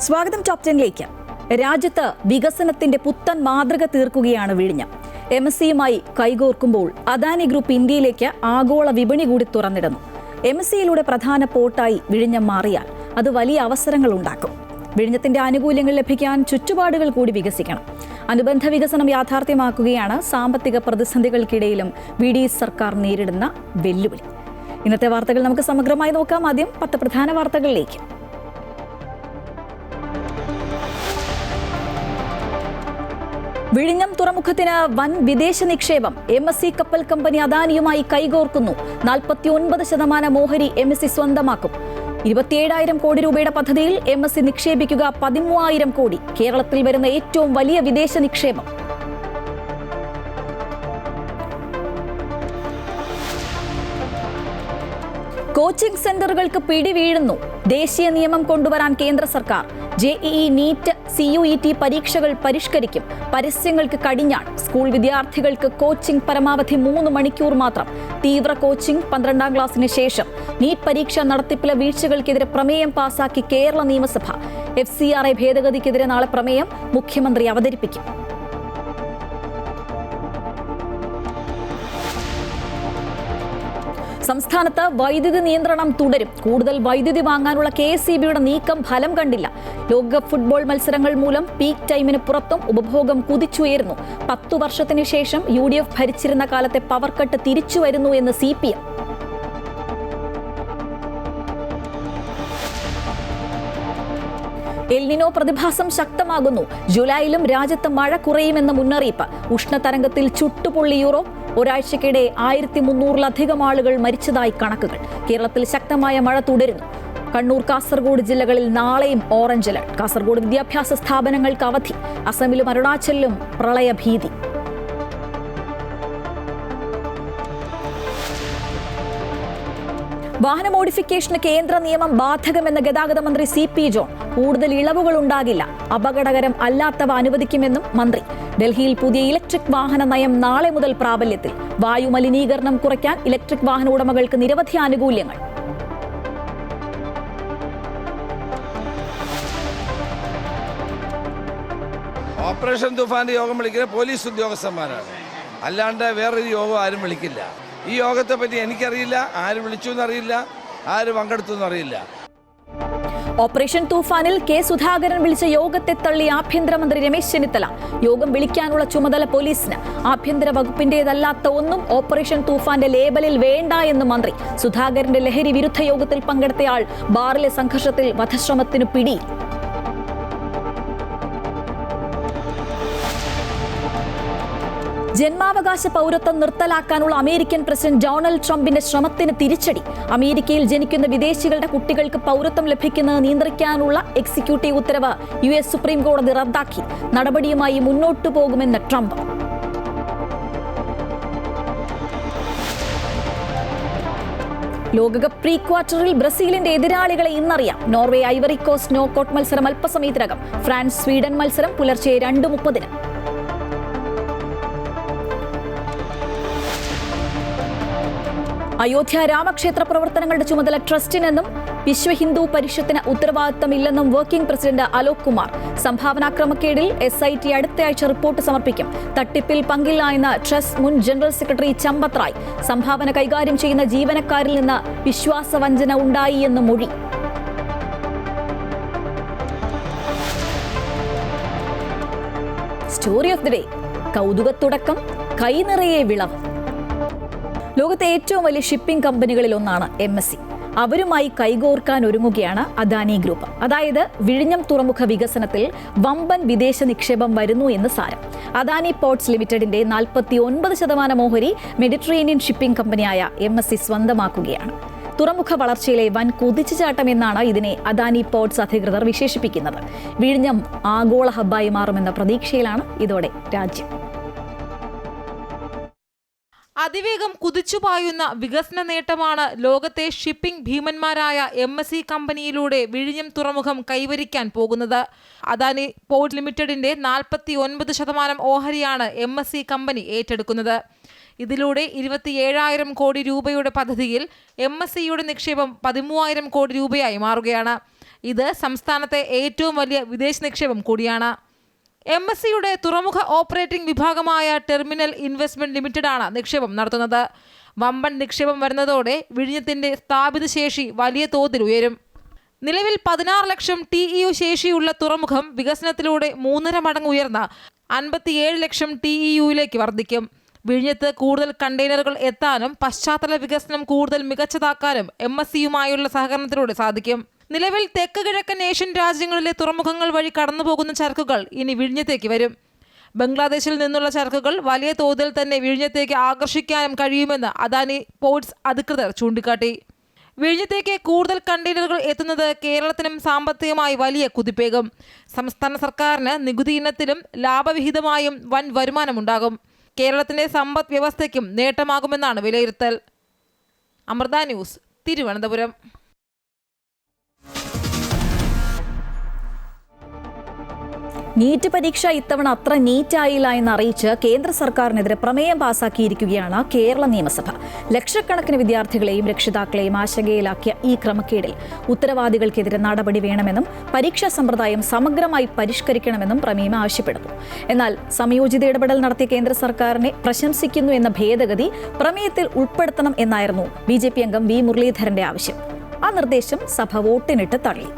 സ്വാഗതം ടോപ് 10ലേക്ക്. രാജ്യത്ത് വികസനത്തിന്റെ പുത്തൻ മാതൃക തീർക്കുകയാണ് വിഴിഞ്ഞം. MSCയുമായി കൈകോർക്കുമ്പോൾ അദാനി ഗ്രൂപ്പ് ഇന്ത്യയിലേക്ക് ആഗോള വിപണി കൂടി തുറന്നിടുന്നു. MSCയിലൂടെ പ്രധാന പോർട്ടായി വിഴിഞ്ഞം മാറിയാൽ അത് വലിയ അവസരങ്ങൾ ഉണ്ടാക്കും. വിഴിഞ്ഞത്തിന്റെ ആനുകൂല്യങ്ങൾ ലഭിക്കാൻ ചുറ്റുപാടുകൾ കൂടി വികസിക്കണം. അനുബന്ധ വികസനം യാഥാർത്ഥ്യമാക്കുകയാണ് സാമ്പത്തിക പ്രതിസന്ധികൾക്കിടയിലും സർക്കാർ നേരിടുന്ന വെല്ലുവിളി. ഇന്നത്തെ വാർത്തകൾ നമുക്ക് സമഗ്രമായി നോക്കാം. ആദ്യം 10 പ്രധാന വാർത്തകളിലേക്ക്. വിഴിഞ്ഞം തുറമുഖത്തിന് വൻ വിദേശ നിക്ഷേപം. MSC കപ്പൽ കമ്പനി അദാനിയുമായി കൈകോർക്കുന്നു. 49% ഓഹരി MSC സ്വന്തമാക്കും. 27,000 കോടി രൂപയുടെ പദ്ധതിയിൽ MSC നിക്ഷേപിക്കുക 13,000 കോടി. കേരളത്തിൽ വരുന്ന ഏറ്റവും വലിയ വിദേശ നിക്ഷേപം. കോച്ചിംഗ് സെന്ററുകൾക്ക് പിടിവീഴുന്നു. ദേശീയ നിയമം കൊണ്ടുവരാൻ കേന്ദ്ര സർക്കാർ. JEE, NEET, CUET പരീക്ഷകൾ പരിഷ്കരിക്കും. പരസ്യങ്ങൾക്ക് കടിഞ്ഞാൺ. സ്കൂൾ വിദ്യാർത്ഥികൾക്ക് കോച്ചിംഗ് പരമാവധി 3 മണിക്കൂർ മാത്രം. തീവ്ര കോച്ചിംഗ് 12ാം ക്ലാസ്സിന് ശേഷം. നീറ്റ് പരീക്ഷ നടത്തിപ്പിലെ വീഴ്ചകൾക്കെതിരെ പ്രമേയം പാസാക്കി കേരള നിയമസഭ. FCRA ഭേദഗതിക്കെതിരെ നാളെ പ്രമേയം മുഖ്യമന്ത്രി അവതരിപ്പിക്കും. സംസ്ഥാനത്ത് വൈദ്യുതി നിയന്ത്രണം തുടരും. കൂടുതൽ വൈദ്യുതി വാങ്ങാനുള്ള KSEBയുടെ നീക്കം ഫലം കണ്ടില്ല. ലോകകപ്പ് ഫുട്ബോൾ മത്സരങ്ങൾ മൂലം പീക്ക് ടൈമിന് പുറത്തും ഉപഭോഗം കുതിച്ചുയരുന്നു. 10 വർഷത്തിന് ശേഷം UDF ഭരിച്ചിരുന്ന കാലത്തെ പവർ കട്ട് തിരിച്ചുവരുന്നു എന്ന് CPM. എൽനിനോ പ്രതിഭാസം ശക്തമാകുന്നു. ജൂലൈയിലും രാജ്യത്ത് മഴ കുറയുമെന്ന മുന്നറിയിപ്പ്. ഉഷ്ണതരംഗത്തിൽ ചുട്ടുപൊള്ളി യൂറോപ്പ്. ഒരാഴ്ചക്കിടെ 1300-ലധികം ആളുകൾ മരിച്ചതായി കണക്കുകൾ. കേരളത്തിൽ ശക്തമായ മഴ തുടരുന്നു. കണ്ണൂർ, കാസർഗോഡ് ജില്ലകളിൽ നാളെയും ഓറഞ്ച് അലർട്ട്. കാസർഗോഡ് വിദ്യാഭ്യാസ സ്ഥാപനങ്ങൾക്ക് അവധി. അസമിലും അരുണാചലിലും പ്രളയഭീതി. വാഹന മോഡിഫിക്കേഷന് കേന്ദ്ര നിയമം ബാധകമെന്ന ഗതാഗത മന്ത്രി CP ജോൺ. കൂടുതൽ ഇളവുകൾ ഉണ്ടാകില്ല. അപകടകരം അല്ലാത്തവ അനുവദിക്കുമെന്നും മന്ത്രി. ഡൽഹിയിൽ പുതിയ ഇലക്ട്രിക് വാഹന നയം നാളെ മുതൽ പ്രാബല്യത്തിൽ. വായു മലിനീകരണം കുറയ്ക്കാൻ ഇലക്ട്രിക് വാഹന ഉടമകൾക്ക് നിരവധി ആനുകൂല്യങ്ങൾ. ഓപ്പറേഷൻ തൂഫാന്റെ യോഗം വിളിക്കുന്ന പോലീസ് ഉദ്യോഗസ്ഥന്മാരാണ്. അല്ലാണ്ട് വേറൊരു യോഗം ആരും വിളിക്കില്ല. ഈ യോഗത്തെ പറ്റി എനിക്കറിയില്ല. ആര് വിളിച്ചു എന്നറിയില്ല, ആര് പങ്കെടുത്തു എന്നറിയില്ല. ഓപ്പറേഷൻ തൂഫാനിൽ K സുധാകരൻ വിളിച്ച യോഗത്തെ തള്ളി ആഭ്യന്തരമന്ത്രി രമേശ് ചെന്നിത്തല. യോഗം വിളിക്കാനുള്ള ചുമതല പോലീസിന്. ആഭ്യന്തര വകുപ്പിന്റേതല്ലാത്ത ഒന്നും ഓപ്പറേഷൻ തൂഫാന്റെ ലേബലിൽ വേണ്ട എന്ന് മന്ത്രി. സുധാകരന്റെ ലഹരി വിരുദ്ധ യോഗത്തിൽ പങ്കെടുത്തയാൾ ബാറിലെ സംഘർഷത്തിൽ വധശ്രമത്തിന് പിടി. ജന്മാവകാശ പൗരത്വം നിർത്തലാക്കാനുള്ള അമേരിക്കൻ പ്രസിഡന്റ് ഡൊണാൾഡ് ട്രംപിന്റെ ശ്രമത്തിന് തിരിച്ചടി. അമേരിക്കയിൽ ജനിക്കുന്ന വിദേശികളുടെ കുട്ടികൾക്ക് പൗരത്വം ലഭിക്കുന്നത് നിയന്ത്രിക്കാനുള്ള എക്സിക്യൂട്ടീവ് ഉത്തരവ് US സുപ്രീം കോടതി റദ്ദാക്കി. നടപടിയുമായി മുന്നോട്ടു പോകുമെന്ന് ട്രംപ്. ലോകകപ്പ് പ്രീ ക്വാർട്ടറിൽ ബ്രസീലിന്റെ എതിരാളികളെ ഇന്നറിയാം. നോർവേ ഐവറി കോസ്റ്റ് നോക്കൌട്ട് മത്സരം അല്പസമയത്തിനകം. ഫ്രാൻസ് സ്വീഡൻ മത്സരം പുലർച്ചെ 2:30. അയോധ്യ രാമക്ഷേത്ര പ്രവർത്തനങ്ങളുടെ ചുമതല ട്രസ്റ്റിനെന്നും വിശ്വ ഹിന്ദു പരിഷത്തിന് ഉത്തരവാദിത്തമില്ലെന്നും വർക്കിംഗ് പ്രസിഡന്റ് അലോക് കുമാർ. സംഭാവന ക്രമക്കേടിൽ SIT അടുത്തയാഴ്ച റിപ്പോർട്ട് സമർപ്പിക്കും. തട്ടിപ്പിൽ പങ്കില്ല എന്ന് ട്രസ്റ്റ് മുൻ ജനറൽ സെക്രട്ടറി ചമ്പത് റായ്. സംഭാവന കൈകാര്യം ചെയ്യുന്ന ജീവനക്കാരിൽ നിന്ന് വിശ്വാസവഞ്ചന ഉണ്ടായി എന്ന് മൊഴി. Story of the day. കൗതുകത്തുടക്കം, കൈനിറയെ വിളവ്. ലോകത്തെ ഏറ്റവും വലിയ ഷിപ്പിംഗ് കമ്പനികളിൽ ഒന്നാണ് MSC. അവരുമായി കൈകോർക്കാൻ ഒരുങ്ങുകയാണ് അദാനി ഗ്രൂപ്പ്. അതായത് വിഴിഞ്ഞം തുറമുഖ വികസനത്തിൽ വമ്പൻ വിദേശ നിക്ഷേപം വരുന്നു എന്ന് സാരം. അദാനി പോർട്സ് ലിമിറ്റഡിന്റെ 49% ഓഹരി മെഡിറ്ററേനിയൻ ഷിപ്പിംഗ് കമ്പനിയായ MSC സ്വന്തമാക്കുകയാണ്. തുറമുഖ വളർച്ചയിലെ വൻ കുതിച്ചുചാട്ടം എന്നാണ് ഇതിനെ അദാനി പോർട്സ് അധികൃതർ വിശേഷിപ്പിക്കുന്നത്. വിഴിഞ്ഞം ആഗോള ഹബ്ബായി മാറുമെന്ന പ്രതീക്ഷയിലാണ് ഇതോടെ രാജ്യം. അതിവേഗം കുതിച്ചുപായുന്ന വികസന നേട്ടമാണ് ലോകത്തെ ഷിപ്പിംഗ് ഭീമന്മാരായ MSC കമ്പനിയിലൂടെ വിഴിഞ്ഞം തുറമുഖം കൈവരിക്കാൻ പോകുന്നത്. അദാനി പോർട്ട് ലിമിറ്റഡിന്റെ 49% ഓഹരിയാണ് MSC കമ്പനി ഏറ്റെടുക്കുന്നത്. ഇതിലൂടെ 27,000 കോടി രൂപയുടെ പദ്ധതിയിൽ MSCയുടെ നിക്ഷേപം 13,000 കോടി രൂപയായി മാറുകയാണ്. ഇത് സംസ്ഥാനത്തെ ഏറ്റവും വലിയ വിദേശ നിക്ഷേപം കൂടിയാണ്. MSCയുടെ തുറമുഖ ഓപ്പറേറ്റിംഗ് വിഭാഗമായ ടെർമിനൽ ഇൻവെസ്റ്റ്മെന്റ് ലിമിറ്റഡാണ് നിക്ഷേപം നടത്തുന്നത്. വമ്പൻ നിക്ഷേപം വരുന്നതോടെ വിഴിഞ്ഞത്തിന്റെ സ്ഥാപിത ശേഷി വലിയ തോതിൽ ഉയരും. നിലവിൽ 16 ലക്ഷം TEU ശേഷിയുള്ള തുറമുഖം വികസനത്തിലൂടെ 3.5 മടങ്ങ് ഉയർന്ന 57 ലക്ഷം TEUയിലേക്ക് വർദ്ധിക്കും. വിഴിഞ്ഞത്ത് കൂടുതൽ കണ്ടെയ്നറുകൾ എത്താനും പശ്ചാത്തല വികസനം കൂടുതൽ മികച്ചതാക്കാനും MSCയുമായുള്ള സഹകരണത്തിലൂടെ സാധിക്കും. നിലവിൽ തെക്ക് കിഴക്കൻ ഏഷ്യൻ രാജ്യങ്ങളിലെ തുറമുഖങ്ങൾ വഴി കടന്നുപോകുന്ന ചരക്കുകൾ ഇനി വിഴിഞ്ഞത്തേക്ക് വരും. ബംഗ്ലാദേശിൽ നിന്നുള്ള ചരക്കുകൾ വലിയ തോതിൽ തന്നെ വിഴിഞ്ഞത്തേക്ക് ആകർഷിക്കാനും കഴിയുമെന്ന് അദാനി പോർട്സ് അധികൃതർ ചൂണ്ടിക്കാട്ടി. വിഴിഞ്ഞത്തേക്ക് കൂടുതൽ കണ്ടെയ്നറുകൾ എത്തുന്നത് കേരളത്തിനും സാമ്പത്തികമായി വലിയ കുതിപ്പേകും. സംസ്ഥാന സർക്കാരിന് നികുതി ഇനത്തിലും ലാഭവിഹിതമായും വൻ വരുമാനമുണ്ടാകും. കേരളത്തിന്റെ സമ്പദ് വ്യവസ്ഥയ്ക്കും നേട്ടമാകുമെന്നാണ് വിലയിരുത്തൽ. അമൃത ന്യൂസ്, തിരുവനന്തപുരം. നീറ്റ് പരീക്ഷ ഇത്തവണ അത്ര നീറ്റായില്ല എന്നറിയിച്ച് കേന്ദ്ര സർക്കാരിനെതിരെ പ്രമേയം പാസാക്കിയിരിക്കുകയാണ് കേരള നിയമസഭ. ലക്ഷക്കണക്കിന് വിദ്യാർത്ഥികളെയും രക്ഷിതാക്കളെയും ആശങ്കയിലാക്കിയ ഈ ക്രമക്കേടിൽ ഉത്തരവാദികൾക്കെതിരെ നടപടി വേണമെന്നും പരീക്ഷാ സമ്പ്രദായം സമഗ്രമായി പരിഷ്കരിക്കണമെന്നും പ്രമേയം ആവശ്യപ്പെടുന്നു. എന്നാൽ സംയോജിത ഇടപെടൽ നടത്തിയ കേന്ദ്ര സർക്കാരിനെ പ്രശംസിക്കുന്നു എന്ന ഭേദഗതി പ്രമേയത്തിൽ ഉൾപ്പെടുത്തണം എന്നായിരുന്നു BJP അംഗം വി മുരളീധരന്റെ ആവശ്യം. ആ നിർദ്ദേശം സഭ വോട്ടിനിട്ട് തള്ളി.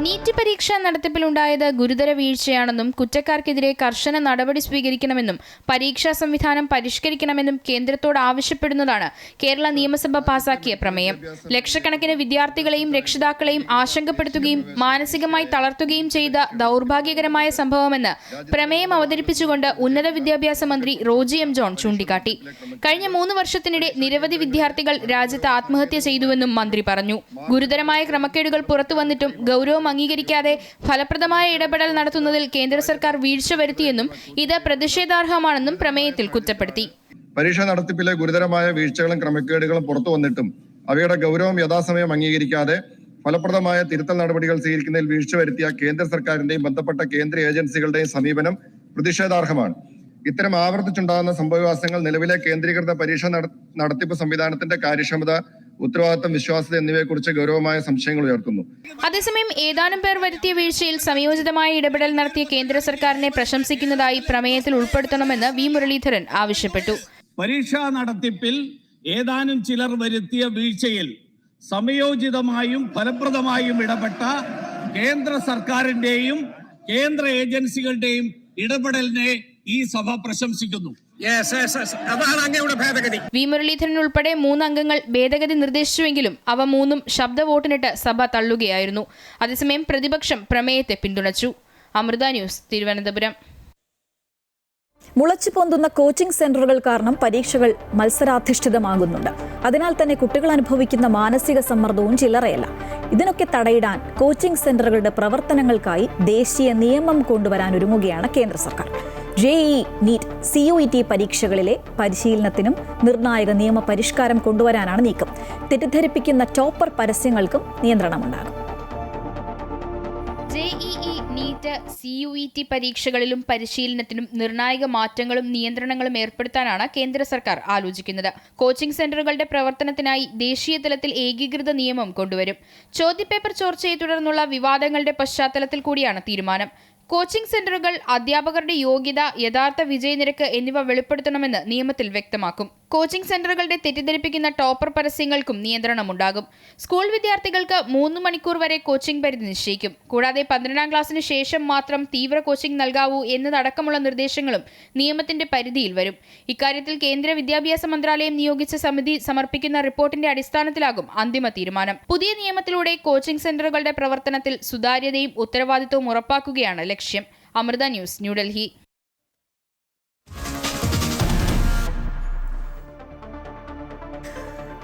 നീറ്റ് പരീക്ഷാ നടത്തിപ്പിലുണ്ടായത് ഗുരുതര വീഴ്ചയാണെന്നും കുറ്റക്കാർക്കെതിരെ കർശന നടപടി സ്വീകരിക്കണമെന്നും പരീക്ഷാ സംവിധാനം പരിഷ്കരിക്കണമെന്നും കേന്ദ്രത്തോട് ആവശ്യപ്പെടുന്നതാണ് കേരള നിയമസഭ പാസാക്കിയ പ്രമേയം. ലക്ഷക്കണക്കിന് വിദ്യാർത്ഥികളെയും രക്ഷിതാക്കളെയും ആശങ്കപ്പെടുത്തുകയും മാനസികമായി തളർത്തുകയും ചെയ്ത ദൗർഭാഗ്യകരമായ സംഭവമെന്ന് പ്രമേയം അവതരിപ്പിച്ചുകൊണ്ട് ഉന്നത വിദ്യാഭ്യാസ മന്ത്രി റോജി എം ജോൺ ചൂണ്ടിക്കാട്ടി. കഴിഞ്ഞ 3 വർഷത്തിനിടെ നിരവധി വിദ്യാർത്ഥികൾ രാജ്യത്ത് ആത്മഹത്യ ചെയ്തുവെന്നും മന്ത്രി പറഞ്ഞു. ഗുരുതരമായ ക്രമക്കേടുകൾ പുറത്തുവന്നിട്ടും ഗൗരവം അംഗീകരിക്കാതെ ഫലപ്രദമായ ഇടപെടൽ നടത്തുന്നതിൽ കേന്ദ്ര സർക്കാർ വീഴ്ച വരുത്തിയെന്നും ഇത് പ്രതിഷേധാർഹമാണെന്നും പ്രമേയത്തിൽ കുറ്റപ്പെടുത്തി. പരീക്ഷാ നടത്തിപ്പിലെ ഗുരുതരമായ വീഴ്ചകളും ക്രമക്കേടുകളും പുറത്തു വന്നിട്ടും അവയുടെ ഗൗരവം യഥാസമയം അംഗീകരിക്കാതെ ഫലപ്രദമായ തിരുത്തൽ നടപടികൾ സ്വീകരിക്കുന്നതിൽ വീഴ്ച വരുത്തിയ കേന്ദ്ര സർക്കാരിന്റെയും ബന്ധപ്പെട്ട കേന്ദ്ര ഏജൻസികളുടെയും സമീപനം പ്രതിഷേധാർഹമാണ്. ഇത്തരം ആവർത്തിച്ചുണ്ടാകുന്ന സംഭവവികാസങ്ങൾ നിലവിലെ കേന്ദ്രീകൃത പരീക്ഷാ നടത്തിപ്പ് സംവിധാനത്തിന്റെ കാര്യക്ഷമത, ഉത്തരവാദിത്തം, വിശ്വാസ്യത എന്നിവയെക്കുറിച്ച് ഗൗരവമായ സംശയങ്ങൾ ഉയർത്തുന്നു. അതേസമയം ഏതാനും പേർ വരുത്തിയ വീഴ്ചയിൽ സംയോജിതമായ ഇടപെടൽ നടത്തിയ കേന്ദ്ര സർക്കാരിനെ പ്രശംസിക്കുന്നതായി പ്രമേയത്തിൽ ഉൾപ്പെടുത്തണമെന്ന് വി മുരളീധരൻ ആവശ്യപ്പെട്ടു. പരീക്ഷാ നടത്തിപ്പിൽ ഏതാനും ചിലർ വരുത്തിയ വീഴ്ചയിൽ സമയോചിതമായും ഫലപ്രദമായും ഇടപെട്ട കേന്ദ്ര സർക്കാരിന്റെയും കേന്ദ്ര ഏജൻസികളുടെയും ഇടപെടലിനെ ഈ സഭ പ്രശംസിക്കുന്നു. വി മുരളീധരൻ ഉൾപ്പെടെ 3 അംഗങ്ങൾ ഭേദഗതി നിർദ്ദേശിച്ചുവെങ്കിലും അവ 3ഉം ശബ്ദ വോട്ടിനിട്ട് സഭ തള്ളുകയായിരുന്നു. അതേസമയം പ്രതിപക്ഷം പ്രമേയത്തെ പിന്തുണച്ചു. അമൃത ന്യൂസ്, തിരുവനന്തപുരം. മുളച്ചു പൊന്തുന്ന കോച്ചിംഗ് സെന്ററുകൾ കാരണം പരീക്ഷകൾ മത്സരാധിഷ്ഠിതമാകുന്നുണ്ട്. അതിനാൽ തന്നെ കുട്ടികൾ അനുഭവിക്കുന്ന മാനസിക സമ്മർദ്ദവും ചില്ലറയല്ല. ഇതിനൊക്കെ തടയിടാൻ കോച്ചിംഗ് സെന്ററുകളുടെ പ്രവർത്തനങ്ങൾക്കായി ദേശീയ നിയമം കൊണ്ടുവരാൻ ഒരുങ്ങുകയാണ് കേന്ദ്ര സർക്കാർ. JEE, NEET, CUET പരീക്ഷകളിലെ പരിശീലനത്തിനും നിർണായക നിയമ പരിഷ്കാരം കൊണ്ടുവരാനാണ് നീക്കം. തെറ്റിദ്ധരിപ്പിക്കുന്ന ടോപ്പർ പരസ്യങ്ങൾക്കും നിയന്ത്രണമുണ്ടാകും. JEE, NEET, CUET പരീക്ഷകളിലും പരിശീലനത്തിനും നിർണായക മാറ്റങ്ങളും നിയന്ത്രണങ്ങളും ഏർപ്പെടുത്താനാണ് കേന്ദ്ര സർക്കാർ ആലോചിക്കുന്നത്. കോച്ചിംഗ് സെന്ററുകളുടെ പ്രവർത്തനത്തിനായി ദേശീയ തലത്തിൽ ഏകീകൃത നിയമം കൊണ്ടുവരും. ചോദ്യപേപ്പർ ചോർച്ചയെ തുടർന്നുള്ള വിവാദങ്ങളുടെ പശ്ചാത്തലത്തിൽ കൂടിയാണ് തീരുമാനം. കോച്ചിംഗ് സെന്ററുകൾ അധ്യാപകരുടെ യോഗ്യത, യഥാർത്ഥ വിജയനിരക്ക് എന്നിവ വെളിപ്പെടുത്തണമെന്ന് നിയമത്തിൽ വ്യക്തമാക്കും. കോച്ചിംഗ് സെന്ററുകളുടെ തെറ്റിദ്ധരിപ്പിക്കുന്ന ടോപ്പർ പരസ്യങ്ങൾക്കും നിയന്ത്രണമുണ്ടാകും. സ്കൂൾ വിദ്യാർത്ഥികൾക്ക് 3 മണിക്കൂർ വരെ കോച്ചിംഗ് പരിധി നിശ്ചയിക്കും. കൂടാതെ 12ാം ക്ലാസ്സിന് ശേഷം മാത്രം തീവ്ര കോച്ചിംഗ് നൽകാവൂ എന്നതടക്കമുള്ള നിർദ്ദേശങ്ങളും നിയമത്തിന്റെ പരിധിയിൽ വരും. ഇക്കാര്യത്തിൽ കേന്ദ്ര വിദ്യാഭ്യാസ മന്ത്രാലയം നിയോഗിച്ച സമിതി സമർപ്പിക്കുന്ന റിപ്പോർട്ടിന്റെ അടിസ്ഥാനത്തിലാകും അന്തിമ തീരുമാനം. പുതിയ നിയമത്തിലൂടെ കോച്ചിംഗ് സെന്ററുകളുടെ പ്രവർത്തനത്തിൽ സുതാര്യതയും ഉത്തരവാദിത്വവും ഉറപ്പാക്കുകയാണ് ലക്ഷ്യം. അമൃത ന്യൂസ്, ന്യൂഡൽഹി.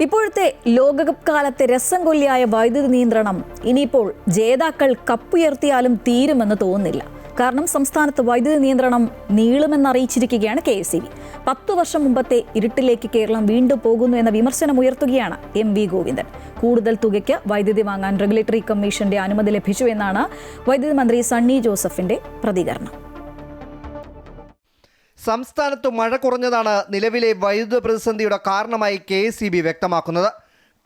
ഇപ്പോഴത്തെ ലോകകപ്പ് കാലത്തെ രസം കൊല്ലിയായ വൈദ്യുതി നിയന്ത്രണം ഇനിയിപ്പോൾ ജേതാക്കൾ കപ്പുയർത്തിയാലും തീരുമെന്ന് തോന്നുന്നില്ല. കാരണം സംസ്ഥാനത്ത് വൈദ്യുതി നിയന്ത്രണം നീളുമെന്നറിയിച്ചിരിക്കുകയാണ് KSEB. 10 വർഷം മുമ്പത്തെ ഇരുട്ടിലേക്ക് കേരളം വീണ്ടും പോകുന്നു എന്ന വിമർശനം ഉയർത്തുകയാണ് MV ഗോവിന്ദൻ. കൂടുതൽ തുകയ്ക്ക് വൈദ്യുതി വാങ്ങാൻ റെഗുലേറ്ററി കമ്മീഷന്റെ അനുമതി ലഭിച്ചു എന്നാണ് വൈദ്യുതി മന്ത്രി സണ്ണി ജോസഫിന്റെ പ്രതികരണം. സംസ്ഥാനത്ത് മഴ കുറഞ്ഞതാണ് നിലവിലെ വൈദ്യുത പ്രതിസന്ധിയുടെ കാരണമായി KSEB വ്യക്തമാക്കുന്നത്.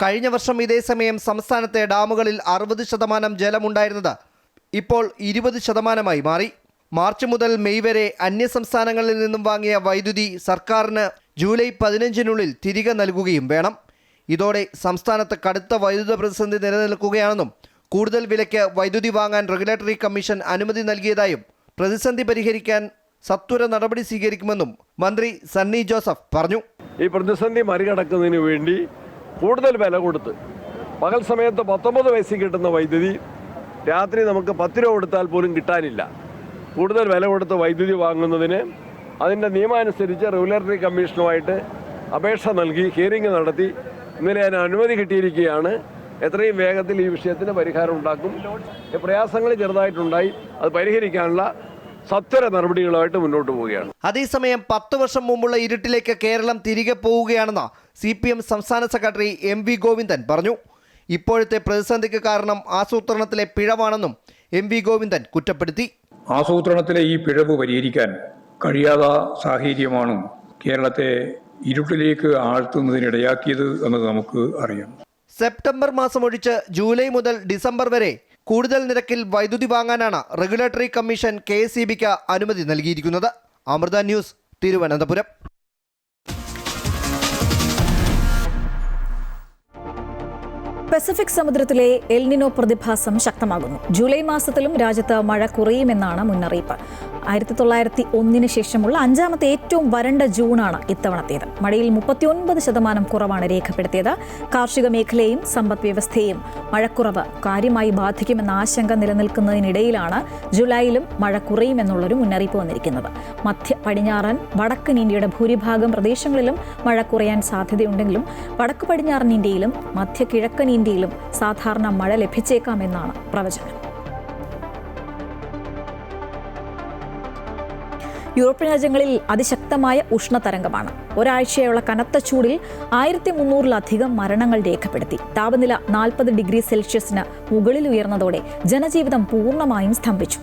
കഴിഞ്ഞ വർഷം ഇതേ സമയം സംസ്ഥാനത്തെ ഡാമുകളിൽ 60% ജലമുണ്ടായിരുന്നത് ഇപ്പോൾ 20%-ആയി മാറി. മാർച്ച് മുതൽ മെയ് വരെ അന്യസംസ്ഥാനങ്ങളിൽ നിന്നും വാങ്ങിയ വൈദ്യുതി സർക്കാരിന് ജൂലൈ 15-നുള്ളിൽ തിരികെ നൽകുകയും വേണം. ഇതോടെ സംസ്ഥാനത്ത് കടുത്ത വൈദ്യുത പ്രതിസന്ധി നിലനിൽക്കുകയാണെന്നും കൂടുതൽ വിലയ്ക്ക് വൈദ്യുതി വാങ്ങാൻ റെഗുലേറ്ററി കമ്മീഷൻ അനുമതി നൽകിയതായും പ്രതിസന്ധി പരിഹരിക്കാൻ സത്വര നടപടി സ്വീകരിക്കുമെന്നും മന്ത്രി സണ്ണി ജോസഫ് പറഞ്ഞു. ഈ പ്രതിസന്ധി മറികടക്കുന്നതിന് വേണ്ടി കൂടുതൽ വില കൊടുത്ത് പകൽ സമയത്ത് 19 പൈസ കിട്ടുന്ന വൈദ്യുതി രാത്രി നമുക്ക് 10 രൂപ കൊടുത്താൽ പോലും കിട്ടാനില്ല. കൂടുതൽ വില കൊടുത്ത് വൈദ്യുതി വാങ്ങുന്നതിന് അതിൻ്റെ നിയമമനുസരിച്ച് റെഗുലേറ്ററി കമ്മീഷനുമായിട്ട് അപേക്ഷ നൽകി ഹിയറിംഗ് നടത്തി ഇന്നലെ അതിന് അനുമതി കിട്ടിയിരിക്കുകയാണ്. എത്രയും വേഗത്തിൽ ഈ വിഷയത്തിന് പരിഹാരം ഉണ്ടാക്കും. പ്രയാസങ്ങൾ ചെറുതായിട്ടുണ്ടായി, അത് പരിഹരിക്കാനുള്ള സത്വര നടപടികളുമായിട്ട് മുന്നോട്ട് പോവുകയാണ്. അതേസമയം 10 വർഷം മുമ്പുള്ള ഇരുട്ടിലേക്ക് കേരളം തിരികെ പോവുകയാണെന്ന് CPM സംസ്ഥാന സെക്രട്ടറി MV ഗോവിന്ദൻ പറഞ്ഞു. ഇപ്പോഴത്തെ പ്രതിസന്ധിക്ക് കാരണം ആസൂത്രണത്തിലെ പിഴവാണെന്നും MV ഗോവിന്ദൻ കുറ്റപ്പെടുത്തി. ആസൂത്രണത്തിലെ ഈ പിഴവ് പരിഹരിക്കാൻ കഴിയാത്ത സാഹചര്യമാണ് കേരളത്തെ ഇരുട്ടിലേക്ക് ആഴ്ത്തുന്നതിനിടയാക്കിയത് എന്നത് നമുക്ക് അറിയാം. സെപ്റ്റംബർ മാസം ഒഴിച്ച് ജൂലൈ മുതൽ ഡിസംബർ വരെ കൂടുതൽ നിരക്കിൽ വൈദ്യുതി വാങ്ങാനാണ് റെഗുലേറ്ററി കമ്മീഷൻ KSEBിക്ക് അനുമതി നൽകിയിരിക്കുന്നത്. അമൃത ന്യൂസ്, തിരുവനന്തപുരം. പസഫിക് സമുദ്രത്തിലെ എൽനിനോ പ്രതിഭാസം ശക്തമാകുന്നു. ജൂലൈ മാസത്തിലും രാജ്യത്ത് മഴ കുറയുമെന്നാണ് മുന്നറിയിപ്പ്. 1901 ശേഷമുള്ള 5ാമത്തെ ഏറ്റവും വരണ്ട ജൂണാണ് ഇത്തവണത്തേത്. മഴയിൽ 39% കുറവാണ് രേഖപ്പെടുത്തിയത്. കാർഷിക മേഖലയെയും സമ്പദ് വ്യവസ്ഥയെയും മഴക്കുറവ് കാര്യമായി ബാധിക്കുമെന്ന ആശങ്ക നിലനിൽക്കുന്നതിനിടയിലാണ് ജൂലൈയിലും മഴ കുറയുമെന്നുള്ളൊരു മുന്നറിയിപ്പ് വന്നിരിക്കുന്നത്. മധ്യ പടിഞ്ഞാറൻ വടക്കൻ ഇന്ത്യയുടെ ഭൂരിഭാഗം പ്രദേശങ്ങളിലും മഴ കുറയാൻ സാധ്യതയുണ്ടെങ്കിലും വടക്ക് പടിഞ്ഞാറൻ ഇന്ത്യയിലും മധ്യ കിഴക്കൻ ഇന്ത്യയിലും സാധാരണ മഴ ലഭിച്ചേക്കാമെന്നാണ് പ്രവചനം. യൂറോപ്യൻ രാജ്യങ്ങളിൽ അതിശക്തമായ ഉഷ്ണതരംഗമാണ്. ഒരാഴ്ചയുള്ള കനത്ത ചൂടിൽ 1300-ലധികം മരണങ്ങൾ രേഖപ്പെടുത്തി. താപനില 40 ഡിഗ്രി സെൽഷ്യസിന് മുകളിൽ ഉയർന്നതോടെ ജനജീവിതം പൂർണ്ണമായും സ്തംഭിച്ചു.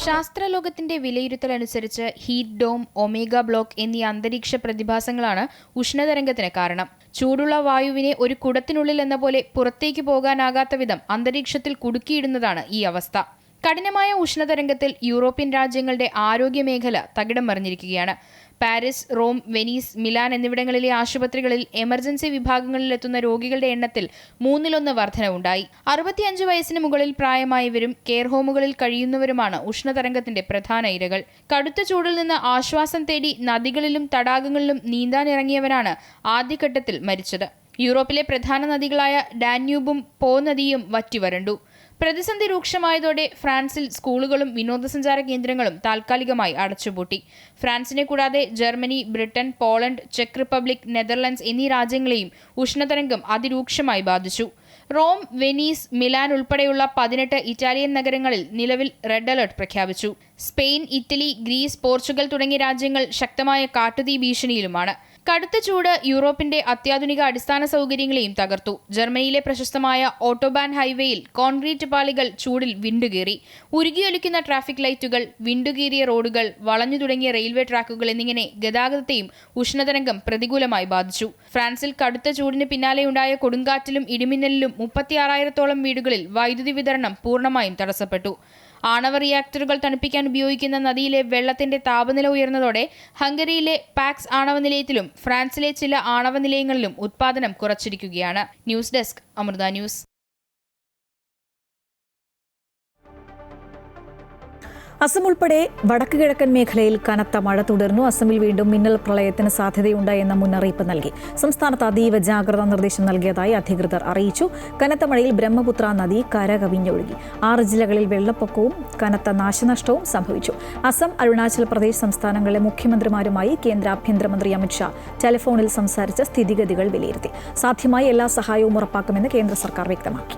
ശാസ്ത്രലോകത്തിന്റെ വിലയിരുത്തലനുസരിച്ച് ഹീറ്റ് ഡോം, ഒമേഗ ബ്ലോക്ക് എന്നീ അന്തരീക്ഷ പ്രതിഭാസങ്ങളാണ് ഉഷ്ണതരംഗത്തിന് കാരണം. ചൂടുള്ള വായുവിനെ ഒരു കുടത്തിനുള്ളിൽ എന്ന പോലെ പുറത്തേക്ക് പോകാനാകാത്ത വിധം അന്തരീക്ഷത്തിൽ കുടുക്കിയിടുന്നതാണ് ഈ അവസ്ഥ. കഠിനമായ ഉഷ്ണതരംഗത്തിൽ യൂറോപ്യൻ രാജ്യങ്ങളുടെ ആരോഗ്യമേഖല തകിടം മറിഞ്ഞിരിക്കുകയാണ്. പാരീസ്, റോം, വെനീസ്, മിലാൻ എന്നിവിടങ്ങളിലെ ആശുപത്രികളിൽ എമർജൻസി വിഭാഗങ്ങളിലെത്തുന്ന രോഗികളുടെ എണ്ണത്തിൽ 1/3 വർധനവുണ്ടായി. 65 വയസ്സിന് മുകളിൽ പ്രായമായവരും കെയർ ഹോമുകളിൽ കഴിയുന്നവരുമാണ് ഉഷ്ണതരംഗത്തിന്റെ പ്രധാന ഇരകൾ. കടുത്ത ചൂടിൽ നിന്ന് ആശ്വാസം തേടി നദികളിലും തടാകങ്ങളിലും നീന്താനിറങ്ങിയവരാണ് ആദ്യഘട്ടത്തിൽ മരിച്ചത്. യൂറോപ്പിലെ പ്രധാന നദികളായ ഡാന്യൂബും പോ നദിയും വറ്റിവരണ്ടു. പ്രതിസന്ധി രൂക്ഷമായതോടെ ഫ്രാൻസിൽ സ്കൂളുകളും വിനോദസഞ്ചാര കേന്ദ്രങ്ങളും താൽക്കാലികമായി അടച്ചുപൂട്ടി. ഫ്രാൻസിനെ കൂടാതെ Germany, Britain, Poland, check republic, Netherlands എന്നീ രാജ്യങ്ങളെയും ഉഷ്ണതരംഗം അതിരൂക്ഷമായി ബാധിച്ചു. റോം, വെനീസ്, മിലാൻ ഉൾപ്പെടെയുള്ള 18 ഇറ്റാലിയൻ നഗരങ്ങളിൽ നിലവിൽ റെഡ് അലർട്ട് പ്രഖ്യാപിച്ചു. സ്പെയിൻ, ഇറ്റലി, ഗ്രീസ്, പോർച്ചുഗൽ തുടങ്ങിയ രാജ്യങ്ങൾ ശക്തമായ കാട്ടുതീ ഭീഷണിയിലുമാണ്. കടുത്ത ചൂട് യൂറോപ്പിന്റെ അത്യാധുനിക അടിസ്ഥാന സൗകര്യങ്ങളെയും തകർത്തു. ജർമ്മനിയിലെ പ്രശസ്തമായ ഓട്ടോബാൻ ഹൈവേയിൽ കോൺക്രീറ്റ് പാളികൾ ചൂടിൽ വിണ്ടുകീറി. ഉരുകിയൊലിക്കുന്ന ട്രാഫിക് ലൈറ്റുകൾ, വിണ്ടുകീറിയ റോഡുകൾ, വളഞ്ഞു തുടങ്ങിയ റെയിൽവേ ട്രാക്കുകൾ എന്നിങ്ങനെ ഗതാഗതത്തെയും ഉഷ്ണതരംഗം പ്രതികൂലമായി ബാധിച്ചു. ഫ്രാൻസിൽ കടുത്ത ചൂടിന് പിന്നാലെയുണ്ടായ കൊടുങ്കാറ്റിലും ഇടിമിന്നലിലും 36,000-ഓളം വീടുകളിൽ വൈദ്യുതി വിതരണം പൂർണ്ണമായും തടസ്സപ്പെട്ടു. ആണവ റിയാക്ടറുകൾ തണുപ്പിക്കാൻ ഉപയോഗിക്കുന്ന നദിയിലെ വെള്ളത്തിന്റെ താപനില ഉയർന്നതോടെ ഹംഗറിയിലെ പാക്സ് ആണവ നിലയത്തിലും ഫ്രാൻസിലെ ചില ആണവ നിലയങ്ങളിലും ഉത്പാദനം കുറച്ചിരിക്കുകയാണ്. News desk, Amrita news. Assam ഉൾപ്പെടെ വടക്ക് കിഴക്കൻ മേഖലയിൽ കനത്ത മഴ തുടർന്നു. അസമിൽ വീണ്ടും മിന്നൽ പ്രളയത്തിന് സാധ്യതയുണ്ട് എന്ന മുന്നറിയിപ്പ് നൽകി. സംസ്ഥാനത്ത് അതീവ ജാഗ്രതാ നിർദ്ദേശം നൽകിയതായി അധികൃതർ അറിയിച്ചു. കനത്ത മഴയിൽ ബ്രഹ്മപുത്ര നദി കരകവിഞ്ഞൊഴുകി. 6 ജില്ലകളിൽ വെള്ളപ്പൊക്കവും കനത്ത നാശനഷ്ടവും സംഭവിച്ചു. അസം, അരുണാചൽ പ്രദേശ് സംസ്ഥാനങ്ങളിലെ മുഖ്യമന്ത്രിമാരുമായി കേന്ദ്ര ആഭ്യന്തരമന്ത്രി അമിത്ഷാ ടെലിഫോണിൽ സംസാരിച്ച് സ്ഥിതിഗതികൾ വിലയിരുത്തി. സാധ്യമായ എല്ലാ സഹായവും ഉറപ്പാക്കുമെന്ന് കേന്ദ്ര സർക്കാർ വ്യക്തമാക്കി.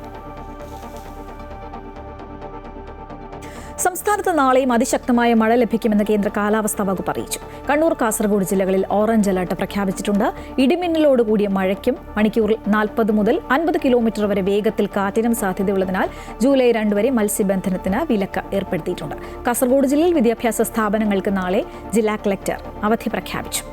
സംസ്ഥാനത്ത് നാളെയും അതിശക്തമായ മഴ ലഭിക്കുമെന്ന് കേന്ദ്ര കാലാവസ്ഥാ വകുപ്പ് അറിയിച്ചു. കണ്ണൂർ, കാസർഗോഡ് ജില്ലകളിൽ ഓറഞ്ച് അലർട്ട് പ്രഖ്യാപിച്ചിട്ടുണ്ട്. ഇടിമിന്നലോടുകൂടിയ മഴയ്ക്കും മണിക്കൂറിൽ 40 മുതൽ 50 കിലോമീറ്റർ വരെ വേഗത്തിൽ കാറ്റിനും സാധ്യതയുള്ളതിനാൽ ജൂലൈ 2 വരെ മത്സ്യബന്ധനത്തിന് വിലക്ക് ഏർപ്പെടുത്തിയിട്ടുണ്ട്. കാസർഗോഡ് ജില്ലയിൽ വിദ്യാഭ്യാസ സ്ഥാപനങ്ങൾക്ക് നാളെ ജില്ലാ കളക്ടർ അവധി പ്രഖ്യാപിച്ചു.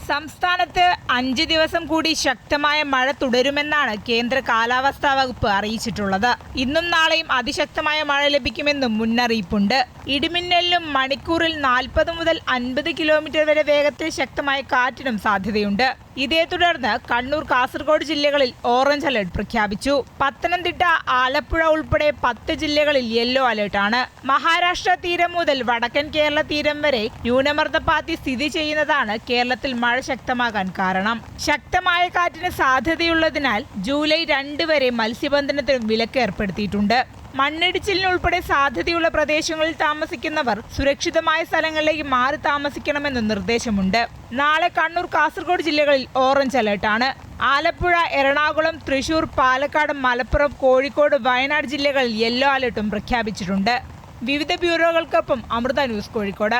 സംസ്ഥാനത്ത് 5 ദിവസം കൂടി ശക്തമായ മഴ തുടരുമെന്നാണ് കേന്ദ്ര കാലാവസ്ഥാ വകുപ്പ് അറിയിച്ചിട്ടുള്ളത്. ഇന്നും നാളെയും അതിശക്തമായ മഴ ലഭിക്കുമെന്നും മുന്നറിയിപ്പുണ്ട്. ഇടിമിന്നലിനും മണിക്കൂറിൽ 40 മുതൽ 50 കിലോമീറ്റർ വരെ വേഗത്തിൽ ശക്തമായ കാറ്റിനും സാധ്യതയുണ്ട്. ഇതേ തുടർന്ന് കണ്ണൂർ, കാസർഗോഡ് ജില്ലകളിൽ ഓറഞ്ച് അലർട്ട് പ്രഖ്യാപിച്ചു. പത്തനംതിട്ട, ആലപ്പുഴ ഉൾപ്പെടെ 10 ജില്ലകളിൽ യെല്ലോ അലർട്ടാണ്. മഹാരാഷ്ട്ര തീരം മുതൽ വടക്കൻ കേരള തീരം വരെ ന്യൂനമർദ്ദപാത്തി സ്ഥിതി ചെയ്യുന്നതാണ് കേരളത്തിൽ മഴ ശക്തമാകാൻ കാരണം. ശക്തമായ കാറ്റിന് സാധ്യതയുള്ളതിനാൽ ജൂലൈ 2 വരെ മത്സ്യബന്ധനത്തിന് വിലക്ക് ഏർപ്പെടുത്തിയിട്ടുണ്ട്. മണ്ണിടിച്ചിലിനുൾപ്പെടെ സാധ്യതയുള്ള പ്രദേശങ്ങളിൽ താമസിക്കുന്നവർ സുരക്ഷിതമായ സ്ഥലങ്ങളിലേക്ക് മാറി താമസിക്കണമെന്ന് നിർദ്ദേശമുണ്ട്. നാളെ കണ്ണൂർ, കാസർഗോഡ് ജില്ലകളിൽ ഓറഞ്ച് അലർട്ടാണ്. ആലപ്പുഴ, എറണാകുളം, തൃശൂർ, പാലക്കാട്, മലപ്പുറം, കോഴിക്കോട്, വയനാട് ജില്ലകളിൽ യെല്ലോ അലർട്ടും പ്രഖ്യാപിച്ചിട്ടുണ്ട്. വിവിധ ബ്യൂറോകൾക്കൊപ്പം അമൃത ന്യൂസ്, കോഴിക്കോട്.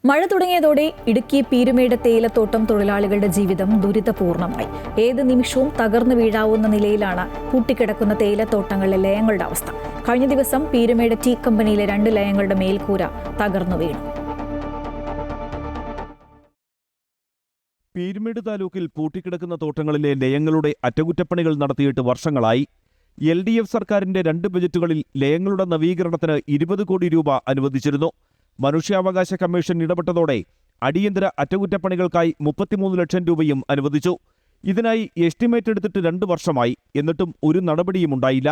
മഴ തുടങ്ങിയതോടെ ഇടുക്കി പീരുമേട് തേയിലത്തോട്ടം തൊഴിലാളികളുടെ ജീവിതം ദുരിതപൂർണമായി. ഏത് നിമിഷവും തകർന്നു വീഴാവുന്ന നിലയിലാണ് പൂട്ടിക്കിടക്കുന്ന തേയിലത്തോട്ടങ്ങളിലെ ലയങ്ങളുടെ അവസ്ഥ. കഴിഞ്ഞ ദിവസം പീരുമേട് ടീ കമ്പനിയിലെ 2 ലയങ്ങളുടെ മേൽക്കൂര തകർന്നു വീണു. പീരുമേട് താലൂക്കിൽ പൂട്ടിക്കിടക്കുന്ന തോട്ടങ്ങളിലെ ലയങ്ങളുടെ അറ്റകുറ്റപ്പണികൾ നടത്തിയിട്ട് വർഷങ്ങളായി. LDF സർക്കാരിന്റെ 2 ബജറ്റുകളിൽ ലയങ്ങളുടെ നവീകരണത്തിന് 20 കോടി രൂപ അനുവദിച്ചിരുന്നു. മനുഷ്യാവകാശ കമ്മീഷൻ ഇടപെട്ടതോടെ അടിയന്തര അറ്റകുറ്റപ്പണികൾക്കായി 33 ലക്ഷം രൂപയും അനുവദിച്ചു. ഇതിനായി എസ്റ്റിമേറ്റ് എടുത്തിട്ട് 2 വർഷമായി. എന്നിട്ടും ഒരു നടപടിയും ഉണ്ടായില്ല.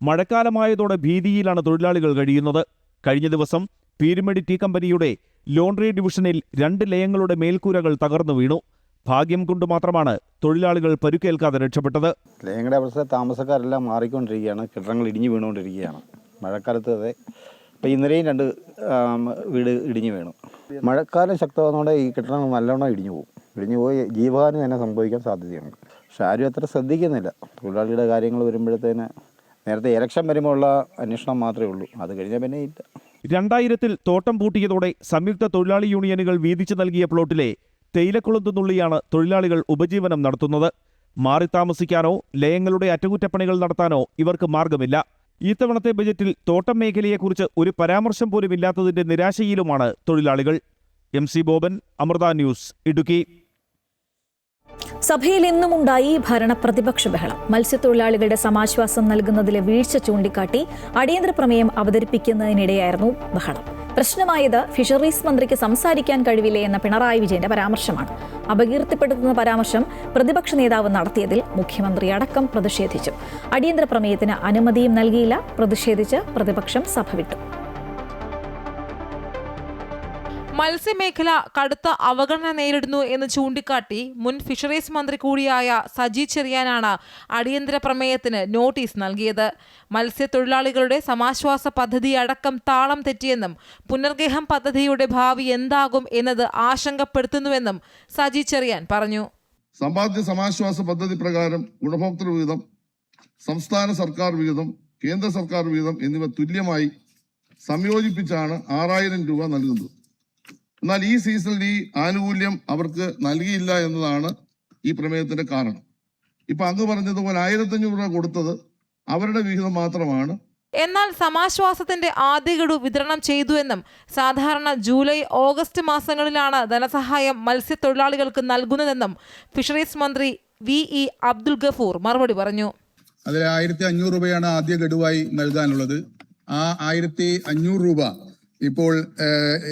മഴക്കാലമായതോടെ ഭീതിയിലാണ് തൊഴിലാളികൾ കഴിയുന്നത്. കഴിഞ്ഞ ദിവസം പീരുമേട് ടീ കമ്പനിയുടെ ലോണ്ടറി ഡിവിഷനിൽ 2 ലയങ്ങളുടെ മേൽക്കൂരകൾ തകർന്നു വീണു. ഭാഗ്യം കൊണ്ട് മാത്രമാണ് തൊഴിലാളികൾ പരുക്കേൽക്കാതെ രക്ഷപ്പെട്ടത്. ലയങ്ങളുടെ അവസ്ഥ താമസക്കാരെല്ലാം മാറിക്കൊണ്ടിരിക്കുകയാണ്. കെട്ടിടങ്ങൾ ഇടിഞ്ഞു വീണുകൊണ്ടിരിക്കുകയാണ്. മഴക്കാലത്ത് അതെ. ഇപ്പോൾ ഇന്നലെയും 2 വീട് ഇടിഞ്ഞു വീണു. മഴക്കാലം ശക്തമാകുന്നതുകൊണ്ട് ഈ കെട്ടിടങ്ങൾ നല്ലോണം ഇടിഞ്ഞു പോയി ജീവഹാനി തന്നെ സംഭവിക്കാൻ സാധ്യതയുണ്ട്. പക്ഷെ ആരും അത്ര ശ്രദ്ധിക്കുന്നില്ല. തൊഴിലാളിയുടെ കാര്യങ്ങൾ വരുമ്പോഴത്തേന് നേരത്തെ ഇലക്ഷൻ വരുമ്പോൾ ഉള്ള അന്വേഷണം മാത്രമേ ഉള്ളൂ. അത് കഴിഞ്ഞാൽ പിന്നെ ഇല്ല. 2000-ൽ തോട്ടം പൂട്ടിയതോടെ സംയുക്ത തൊഴിലാളി യൂണിയനുകൾ വീതിച്ചു നൽകിയ പ്ലോട്ടിലെ തേയിലക്കുളത്ത് നുള്ളിയാണ് തൊഴിലാളികൾ ഉപജീവനം നടത്തുന്നത്. മാറി താമസിക്കാനോ ലയങ്ങളുടെ അറ്റകുറ്റപ്പണികൾ നടത്താനോ ഇവർക്ക് മാർഗമില്ല. ഇത്തവണത്തെ ബജറ്റിൽ തോട്ടം മേഖലയെക്കുറിച്ച് ഒരു പരാമർശം പോലും ഇല്ലാത്തതിന്റെ നിരാശയിലുമാണ് തൊഴിലാളികൾ. MC Boban, Amrita news, Idukki. സഭയിൽ എന്നുമുണ്ടായി ഭരണപ്രതിപക്ഷ ബഹളം. മത്സ്യത്തൊഴിലാളികളുടെ സമാശ്വാസം നൽകുന്നതിലെ വീഴ്ച ചൂണ്ടിക്കാട്ടി അടിയന്തര പ്രമേയം അവതരിപ്പിക്കുന്നതിനിടെയായിരുന്നു ബഹളം. പ്രശ്നമായത് ഫിഷറീസ് മന്ത്രിക്ക് സംസാരിക്കാൻ കഴിവില്ലേ എന്ന പിണറായി വിജയന്റെ പരാമർശമാണ്. അപകീർത്തിപ്പെടുത്തുന്ന പരാമർശം പ്രതിപക്ഷ നേതാവ് നടത്തിയതിൽ മുഖ്യമന്ത്രി അടക്കം പ്രതിഷേധിച്ചു. അടിയന്തര പ്രമേയത്തിന് അനുമതിയും നൽകിയില്ല. പ്രതിഷേധിച്ച് പ്രതിപക്ഷം സഭ വിട്ടു. മത്സ്യമേഖല കടുത്ത അവഗണന നേരിടുന്നു എന്ന് ചൂണ്ടിക്കാട്ടി മുൻ ഫിഷറീസ് മന്ത്രി കൂടിയായ സജി ചെറിയാനാണ് അടിയന്തര പ്രമേയത്തിന് നോട്ടീസ് നൽകിയത്. മത്സ്യത്തൊഴിലാളികളുടെ സമാശ്വാസ പദ്ധതി അടക്കം താളം തെറ്റിയെന്നും പുനർഗേഹം പദ്ധതിയുടെ ഭാവി എന്താകും എന്നത് ആശങ്കപ്പെടുത്തുന്നുവെന്നും സജി ചെറിയാൻ പറഞ്ഞു. സമ്പാദ്യ സമാശ്വാസ പദ്ധതി പ്രകാരം ഗുണഭോക്തൃ വിഹിതം, സംസ്ഥാന സർക്കാർ വിഹിതം, കേന്ദ്ര സർക്കാർ വിഹിതം എന്നിവ തുല്യമായി സംയോജിപ്പിച്ചാണ് 6000 രൂപ നൽകുന്നത്. എന്നാൽ ഈ സീസണിൽ ഈ ആനുകൂല്യം അവർക്ക് നൽകിയില്ല എന്നതാണ് ഈ പ്രമേയത്തിന്റെ കാരണം. ഇപ്പൊ അങ്ങ് പറഞ്ഞതുപോലെ 1500 രൂപ കൊടുത്തത് അവരുടെ വിഹിതം മാത്രമാണ്. എന്നാൽ സമാശ്വാസത്തിന്റെ ആദ്യ ഗഡു വിതരണം ചെയ്തുവെന്നും സാധാരണ ജൂലൈ, ഓഗസ്റ്റ് മാസങ്ങളിലാണ് ധനസഹായം മത്സ്യത്തൊഴിലാളികൾക്ക് നൽകുന്നതെന്നും ഫിഷറീസ് മന്ത്രി VE അബ്ദുൽ ഗഫൂർ മറുപടി പറഞ്ഞു. അതിൽ 1500 രൂപയാണ് ആദ്യ ഗഡുവായി നൽകാനുള്ളത്. ആ 1500 രൂപ ഇപ്പോൾ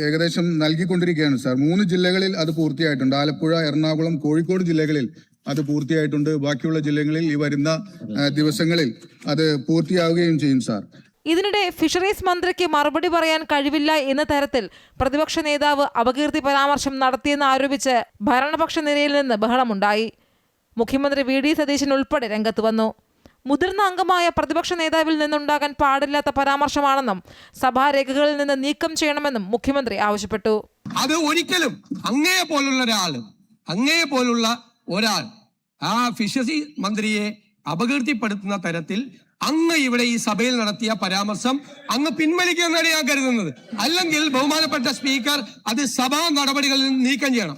ഏകദേശം നൽകിക്കൊണ്ടിരിക്കുകയാണ് സാർ. 3 ജില്ലകളിൽ അത് പൂർത്തിയായിട്ടുണ്ട്. ആലപ്പുഴ, എറണാകുളം, കോഴിക്കോട് ജില്ലകളിൽ അത് പൂർത്തിയായിട്ടുണ്ട്. ബാക്കിയുള്ള ജില്ലകളിൽ ഈ വരുന്ന ദിവസങ്ങളിൽ അത് പൂർത്തിയാവുകയും ചെയ്യും സാർ. ഇതിനിടെ ഫിഷറീസ് മന്ത്രിക്ക് മറുപടി പറയാൻ കഴിവില്ല എന്ന തരത്തിൽ പ്രതിപക്ഷ നേതാവ് അപകീർത്തി പരാമർശം നടത്തിയെന്ന് ആരോപിച്ച് ഭരണപക്ഷ നിരയിൽ നിന്ന് ബഹളമുണ്ടായി. മുഖ്യമന്ത്രി VD സതീശൻ ഉൾപ്പെടെ രംഗത്ത് വന്നു. മുതിർന്ന അംഗമായ പ്രതിപക്ഷ നേതാവിൽ നിന്നുണ്ടാകാൻ പാടില്ലാത്ത പരാമർശമാണെന്നും സഭാരേഖകളിൽ നിന്ന് നീക്കം ചെയ്യണമെന്നും മുഖ്യമന്ത്രി ആവശ്യപ്പെട്ടു. അത് ഒരിക്കലും അങ്ങയെ പോലുള്ള ഒരാൾ ആ ഫിഷറി മന്ത്രിയെ അപകീർത്തിപ്പെടുത്തുന്ന തരത്തിൽ അങ്ങ് ഇവിടെ ഈ സഭയിൽ നടത്തിയ പരാമർശം അങ്ങ് പിൻവലിക്കുമെന്നാണ് ഞാൻ കരുതുന്നത്. അല്ലെങ്കിൽ ബഹുമാനപ്പെട്ട സ്പീക്കർ അത് സഭാ നടപടികളിൽ നിന്ന് നീക്കം ചെയ്യണം.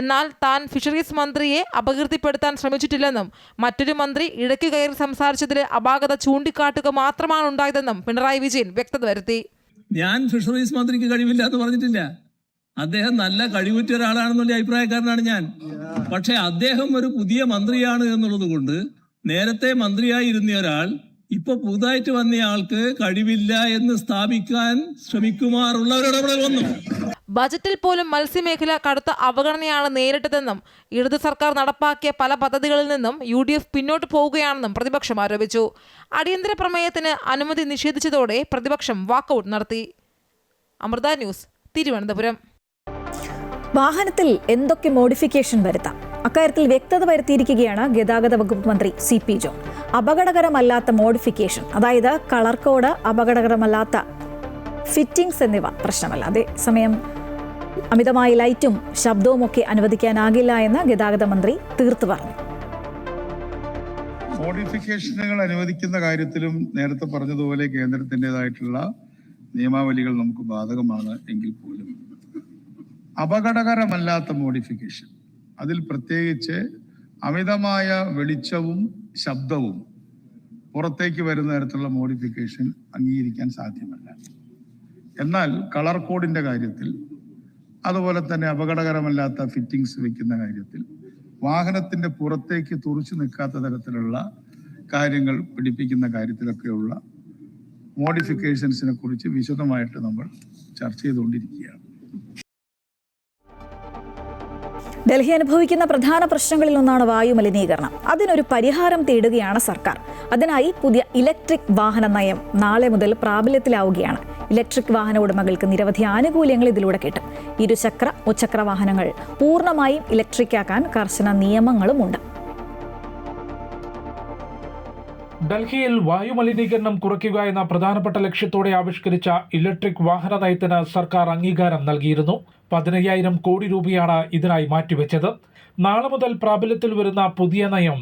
എന്നാൽ താൻ ഫിഷറീസ് മന്ത്രിയെ അപകീർത്തിപ്പെടുത്താൻ ശ്രമിച്ചിട്ടില്ലെന്നും മറ്റൊരു മന്ത്രി ഇടയ്ക്ക് കയറി സംസാരിച്ചതിലെ അപാകത ചൂണ്ടിക്കാട്ടുക മാത്രമാണ് ഉണ്ടായതെന്നും പിണറായി വിജയൻ വ്യക്തത വരുത്തി. ഞാൻ ഫിഷറീസ് മന്ത്രിക്ക് കഴിവില്ല എന്ന് പറഞ്ഞിട്ടില്ല. അദ്ദേഹം നല്ല കഴിവുറ്റ ഒരാളാണെന്നുള്ള അഭിപ്രായക്കാരനാണ് ഞാൻ. പക്ഷെ അദ്ദേഹം ഒരു പുതിയ മന്ത്രിയാണ് എന്നുള്ളത് കൊണ്ട് നേരത്തെ മന്ത്രിയായിരുന്ന ഒരാൾ ഇപ്പൊ പുതുതായിട്ട് വന്നയാൾക്ക് കഴിവില്ല എന്ന് സ്ഥാപിക്കാൻ ശ്രമിക്കുമാറുള്ള ഒരു ഇടപെടൽ വന്നു. ബജറ്റിൽ പോലും മത്സ്യമേഖല കടുത്ത അവഗണനയാണ് നേരിട്ടതെന്നും ഇടത് സർക്കാർ നടപ്പാക്കിയ പല പദ്ധതികളിൽ നിന്നും UDF പിന്നോട്ട് പോവുകയാണെന്നും പ്രതിപക്ഷം ആരോപിച്ചു. അടിയന്തര പ്രമേയത്തിന് അനുമതി നിഷേധിച്ചതോടെ പ്രതിപക്ഷം വാക്കൌട്ട് നടത്തി. അമൃത ന്യൂസ്, തിരുവനന്തപുരം. വാഹനത്തിൽ എന്തൊക്കെ മോഡിഫിക്കേഷൻ വരുത്താം? അക്കാര്യത്തിൽ വ്യക്തത വരുത്തിയിരിക്കുകയാണ് ഗതാഗത വകുപ്പ് മന്ത്രി CP ജോൺ. അപകടകരമല്ലാത്ത മോഡിഫിക്കേഷൻ, അതായത് കളർ കോഡ്, അപകടകരമല്ലാത്ത ഫിറ്റിംഗ്സ് എന്നിവ പ്രശ്നമല്ല. അതേസമയം അമിതമായ ലൈറ്റും ശബ്ദവും ഒക്കെ അനുവദിക്കാനാകില്ല എന്ന് ഗതാഗത മന്ത്രി തീർത്തു പറഞ്ഞു. മോഡിഫിക്കേഷനുകൾ അനുവദിക്കുന്ന കാര്യത്തിലും നേരത്തെ പറഞ്ഞതുപോലെ കേന്ദ്രത്തിൻ്റെതായിട്ടുള്ള നിയമാവലികൾ നമുക്ക് ബാധകമാണ് എങ്കിൽ പോലും അപകടകരമല്ലാത്ത മോഡിഫിക്കേഷൻ, അതിൽ പ്രത്യേകിച്ച് അമിതമായ വെളിച്ചവും ശബ്ദവും പുറത്തേക്ക് വരുന്ന തരത്തിലുള്ള മോഡിഫിക്കേഷൻ അംഗീകരിക്കാൻ സാധ്യമല്ല. എന്നാൽ കളർ കോഡിന്റെ കാര്യത്തിൽ, അതുപോലെ തന്നെ അപകടകരമല്ലാത്ത ഫിറ്റിംഗ്സ് വെക്കുന്ന കാര്യത്തിൽ, വാഹനത്തിന്റെ പുറത്തേക്ക് തുറച്ചു നിൽക്കാത്ത തരത്തിലുള്ള കാര്യങ്ങൾ പിടിപ്പിക്കുന്ന കാര്യത്തിലൊക്കെയുള്ള മോഡിഫിക്കേഷൻസിനെ കുറിച്ച് വിശദമായിട്ട് നമ്മൾ ചർച്ച ചെയ്തുകൊണ്ടിരിക്കുകയാണ്. ഡൽഹി അനുഭവിക്കുന്ന പ്രധാന പ്രശ്നങ്ങളിൽ ഒന്നാണ് വായു മലിനീകരണം. അതിനൊരു പരിഹാരം തേടുകയാണ് സർക്കാർ. അതിനായി പുതിയ ഇലക്ട്രിക് വാഹന നയം നാളെ മുതൽ പ്രാബല്യത്തിലാവുകയാണ്. ഇലക്ട്രിക് വാഹന ഉടമകൾക്ക് നിരവധി ആനുകൂല്യങ്ങൾ ഇതിലൂടെ കിട്ടും. ഇരുചക്ര, മുച്ചക്ര വാഹനങ്ങൾ പൂർണ്ണമായും ഇലക്ട്രിക്കാക്കാൻ കർശന നിയമങ്ങളുമുണ്ട്. ഡൽഹിയിൽ വായുമലിനീകരണം കുറയ്ക്കുക എന്ന പ്രധാനപ്പെട്ട ലക്ഷ്യത്തോടെ ആവിഷ്കരിച്ച ഇലക്ട്രിക് വാഹന നയത്തിന് സർക്കാർ അംഗീകാരം നൽകിയിരുന്നു. 15,000 കോടി രൂപയാണ് ഇതിനായി മാറ്റിവെച്ചത്. നാളെ മുതൽ പ്രാബല്യത്തിൽ വരുന്ന പുതിയ നയം